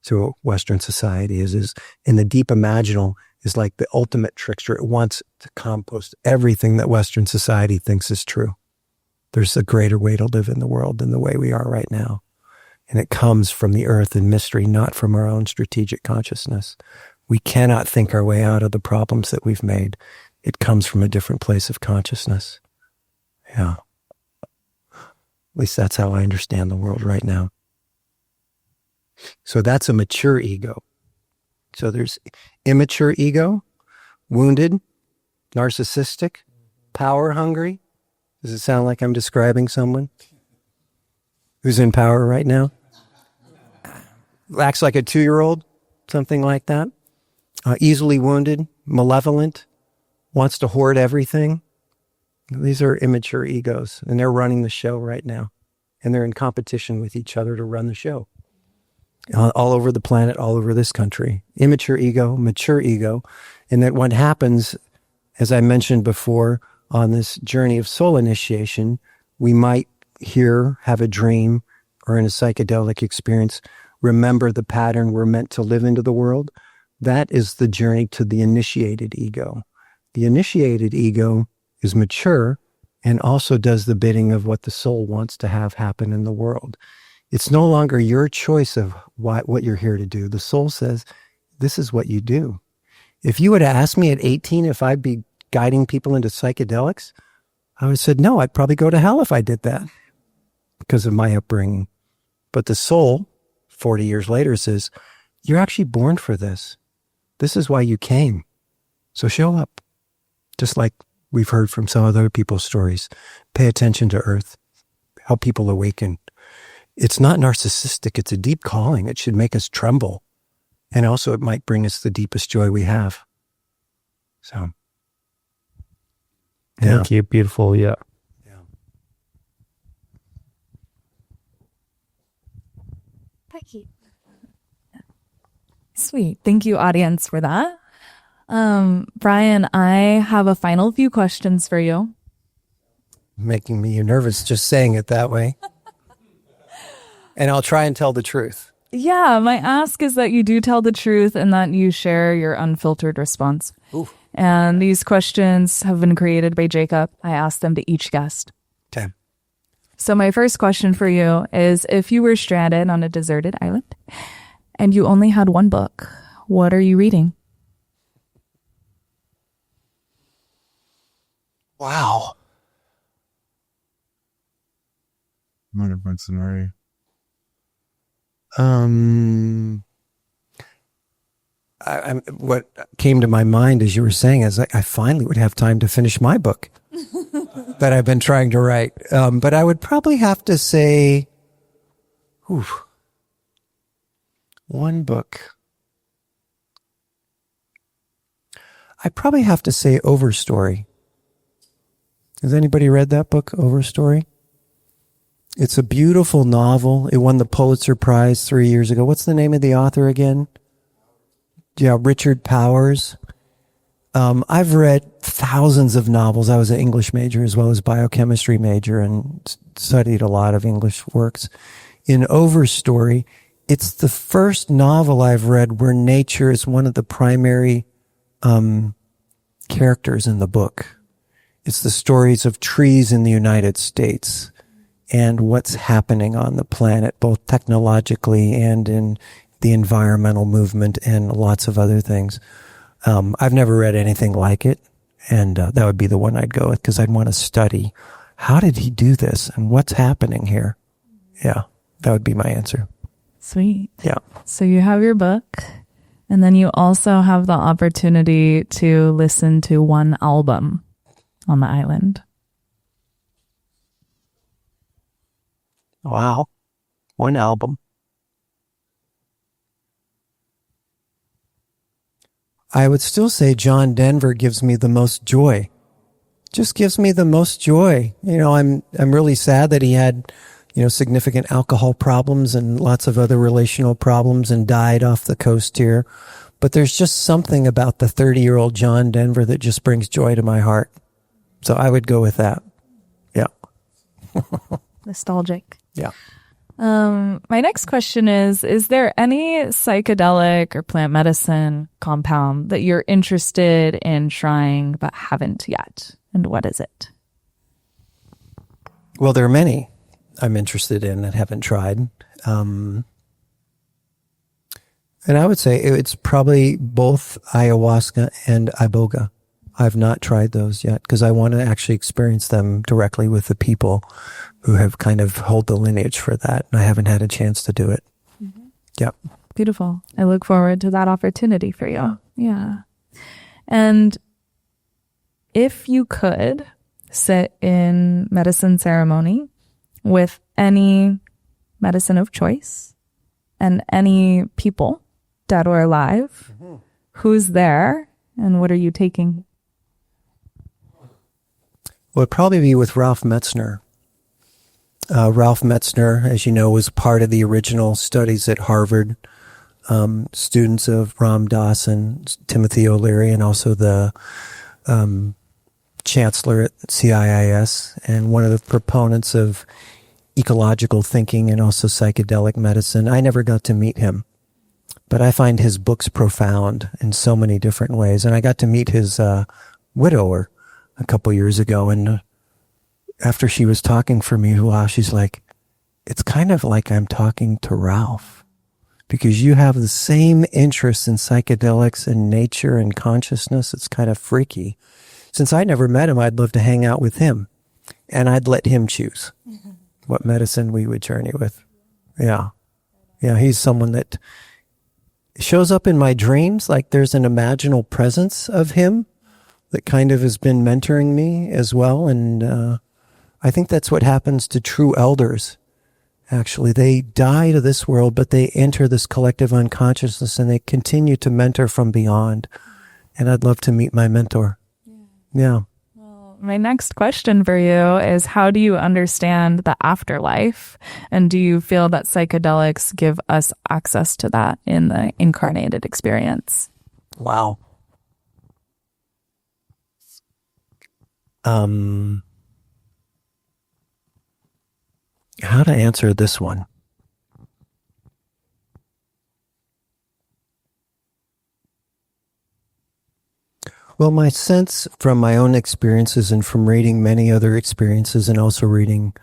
to Western society. Is in the deep imaginal is like the ultimate trickster. It wants to compost everything that Western society thinks is true. There's a greater way to live in the world than the way we are right now. And it comes from the earth and mystery, not from our own strategic consciousness. We cannot think our way out of the problems that we've made. It comes from a different place of consciousness. Yeah. At least that's how I understand the world right now. So that's a mature ego. So there's immature ego, wounded, narcissistic, power hungry. Does it sound like I'm describing someone who's in power right now? Acts like a 2-year-old, something like that. Easily wounded, malevolent, wants to hoard everything. These are immature egos, and they're running the show right now. And they're in competition with each other to run the show. All over the planet, all over this country. Immature ego, mature ego. And that what happens, as I mentioned before, on this journey of soul initiation, we might have a dream, or in a psychedelic experience, remember the pattern we're meant to live into the world. That is the journey to the initiated ego. The initiated ego is mature and also does the bidding of what the soul wants to have happen in the world. It's no longer your choice of what you're here to do. The soul says, this is what you do. If you would have asked me at 18 if I'd be guiding people into psychedelics, I would have said, no, I'd probably go to hell if I did that because of my upbringing. But the soul, 40 years later, says, you're actually born for this. This is why you came. So show up. Just like we've heard from some other people's stories. Pay attention to earth. Help people awaken. It's not narcissistic. It's a deep calling. It should make us tremble. And also it might bring us the deepest joy we have. So. Yeah. Thank you. Beautiful. Yeah. Sweet. Thank you, audience, for that. Brian, I have a final few questions for you. Making me nervous just saying it that way. And I'll try and tell the truth. Yeah, my ask is that you do tell the truth and that you share your unfiltered response. Ooh. And these questions have been created by Jacob. I asked them to each guest. Okay. So my first question for you is, if you were stranded on a deserted island and you only had one book, what are you reading? Wow. I'm in a different scenario. What came to my mind as you were saying is I finally would have time to finish my book that I've been trying to write. But I would probably have to say, one book. I'd probably have to say Overstory. Has anybody read that book, Overstory? It's a beautiful novel. It won the Pulitzer Prize 3 years ago. What's the name of the author again? Yeah, Richard Powers. I've read thousands of novels. I was an English major as well as biochemistry major and studied a lot of English works. In Overstory, it's the first novel I've read where nature is one of the primary characters in the book. It's the stories of trees in the United States and what's happening on the planet, both technologically and in the environmental movement and lots of other things. I've never read anything like it, and that would be the one I'd go with because I'd want to study how did he do this and what's happening here. Yeah, that would be my answer. Sweet. Yeah. So you have your book, and then you also have the opportunity to listen to one album on the island. Wow. One album. I would still say John Denver gives me the most joy. Just gives me the most joy. You know, I'm really sad that he had significant alcohol problems and lots of other relational problems and died off the coast here. But there's just something about the 30-year-old John Denver that just brings joy to my heart. So I would go with that. Yeah. Nostalgic. Yeah. My next question is there any psychedelic or plant medicine compound that you're interested in trying but haven't yet? And what is it? Well, there are many I'm interested in and haven't tried. And I would say it's probably both ayahuasca and iboga. I've not tried those yet because I want to actually experience them directly with the people who have kind of hold the lineage for that. And I haven't had a chance to do it. Mm-hmm. Yep. Beautiful. I look forward to that opportunity for you. Yeah. And if you could sit in medicine ceremony with any medicine of choice and any people, dead or alive, who's there and what are you taking? Well, it'd probably be with Ralph Metzner. Ralph Metzner, as you know, was part of the original studies at Harvard, students of Ram Dass and Timothy O'Leary, and also the chancellor at CIIS, and one of the proponents of ecological thinking and also psychedelic medicine. I never got to meet him, but I find his books profound in so many different ways. And I got to meet his widower a couple years ago, and after she was talking for me, wow, she's like, it's kind of like I'm talking to Ralph, because you have the same interest in psychedelics and nature and consciousness. It's kind of freaky. Since I never met him, I'd love to hang out with him, and I'd let him choose what medicine we would journey with. Yeah. Yeah, he's someone that shows up in my dreams. Like there's an imaginal presence of him that kind of has been mentoring me as well. And I think that's what happens to true elders. Actually, they die to this world, but they enter this collective unconsciousness and they continue to mentor from beyond. And I'd love to meet my mentor. Yeah. Well, my next question for you is, how do you understand the afterlife? And do you feel that psychedelics give us access to that in the incarnated experience? Wow. How to answer this one? Well, my sense from my own experiences and from reading many other experiences and also reading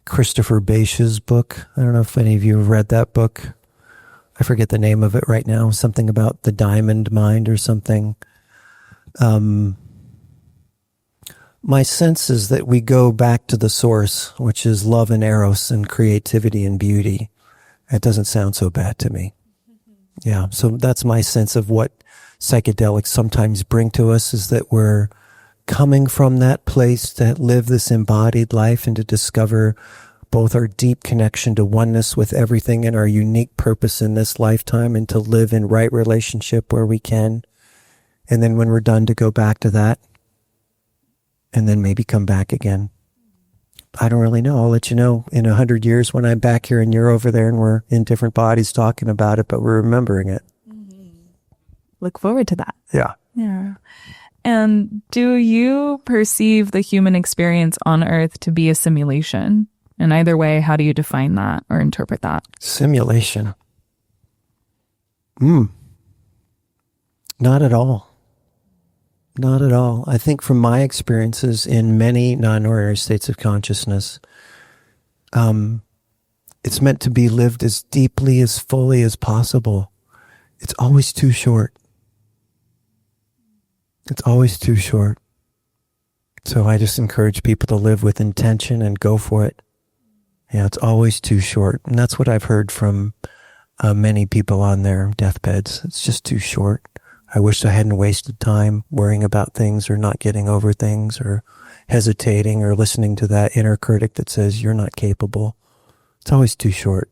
Christopher Bache's book. I don't know if any of you have read that book. I forget the name of it right now. Something about the diamond mind or something. My sense is that we go back to the source, which is love and eros and creativity and beauty. That doesn't sound so bad to me. Yeah, so that's my sense of what psychedelics sometimes bring to us, is that we're coming from that place to live this embodied life and to discover both our deep connection to oneness with everything and our unique purpose in this lifetime, and to live in right relationship where we can. And then when we're done, to go back to that and then maybe come back again. I don't really know. I'll let you know in 100 years when I'm back here and you're over there and we're in different bodies talking about it, but we're remembering it. Look forward to that. Yeah. Yeah. And do you perceive the human experience on Earth to be a simulation? And either way, how do you define that or interpret that? Simulation. Not at all. Not at all. I think from my experiences in many non-ordinary states of consciousness, it's meant to be lived as deeply, as fully as possible. It's always too short. It's always too short. So I just encourage people to live with intention and go for it. Yeah, it's always too short. And that's what I've heard from many people on their deathbeds. It's just too short. I wish I hadn't wasted time worrying about things or not getting over things or hesitating or listening to that inner critic that says you're not capable. It's always too short.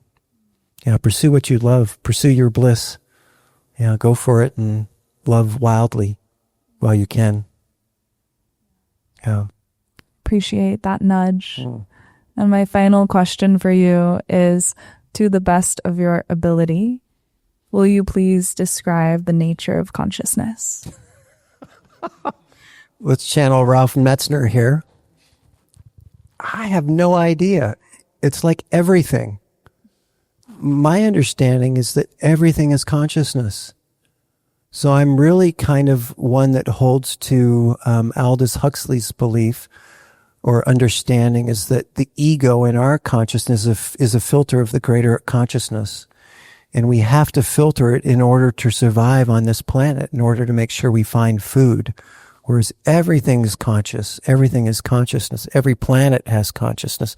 Yeah, pursue what you love. Pursue your bliss. Yeah, go for it and love wildly while you can. Yeah. Appreciate that nudge. And my final question for you is, to the best of your ability, will you please describe the nature of consciousness? Let's channel Ralph Metzner here. I have no idea. It's like everything. My understanding is that everything is consciousness. So I'm really kind of one that holds to Aldous Huxley's belief or understanding is that the ego in our consciousness is a filter of the greater consciousness. And we have to filter it in order to survive on this planet, in order to make sure we find food. Whereas everything is conscious. Everything is consciousness. Every planet has consciousness.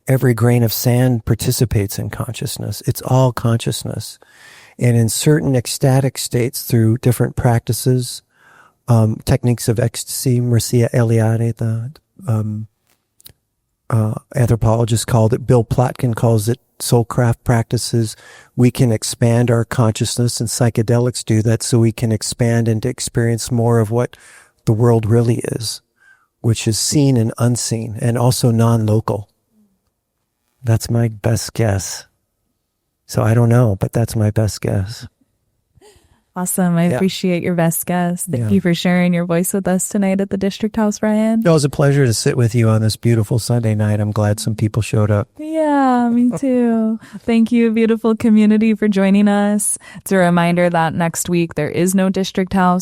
Every grain of sand participates in consciousness. It's all consciousness. And in certain ecstatic states through different practices, techniques of ecstasy, Mircea Eliade, the anthropologist called it, Bill Plotkin calls it soulcraft practices, we can expand our consciousness, and psychedelics do that, so we can expand and experience more of what the world really is, which is seen and unseen, and also non-local. That's my best guess. So I don't know, but that's my best guess. Awesome. I appreciate your best guess. Thank you for sharing your voice with us tonight at the District House, Brian. No, it was a pleasure to sit with you on this beautiful Sunday night. I'm glad some people showed up. Yeah, me too. Thank you, beautiful community, for joining us. It's a reminder that next week there is no District House.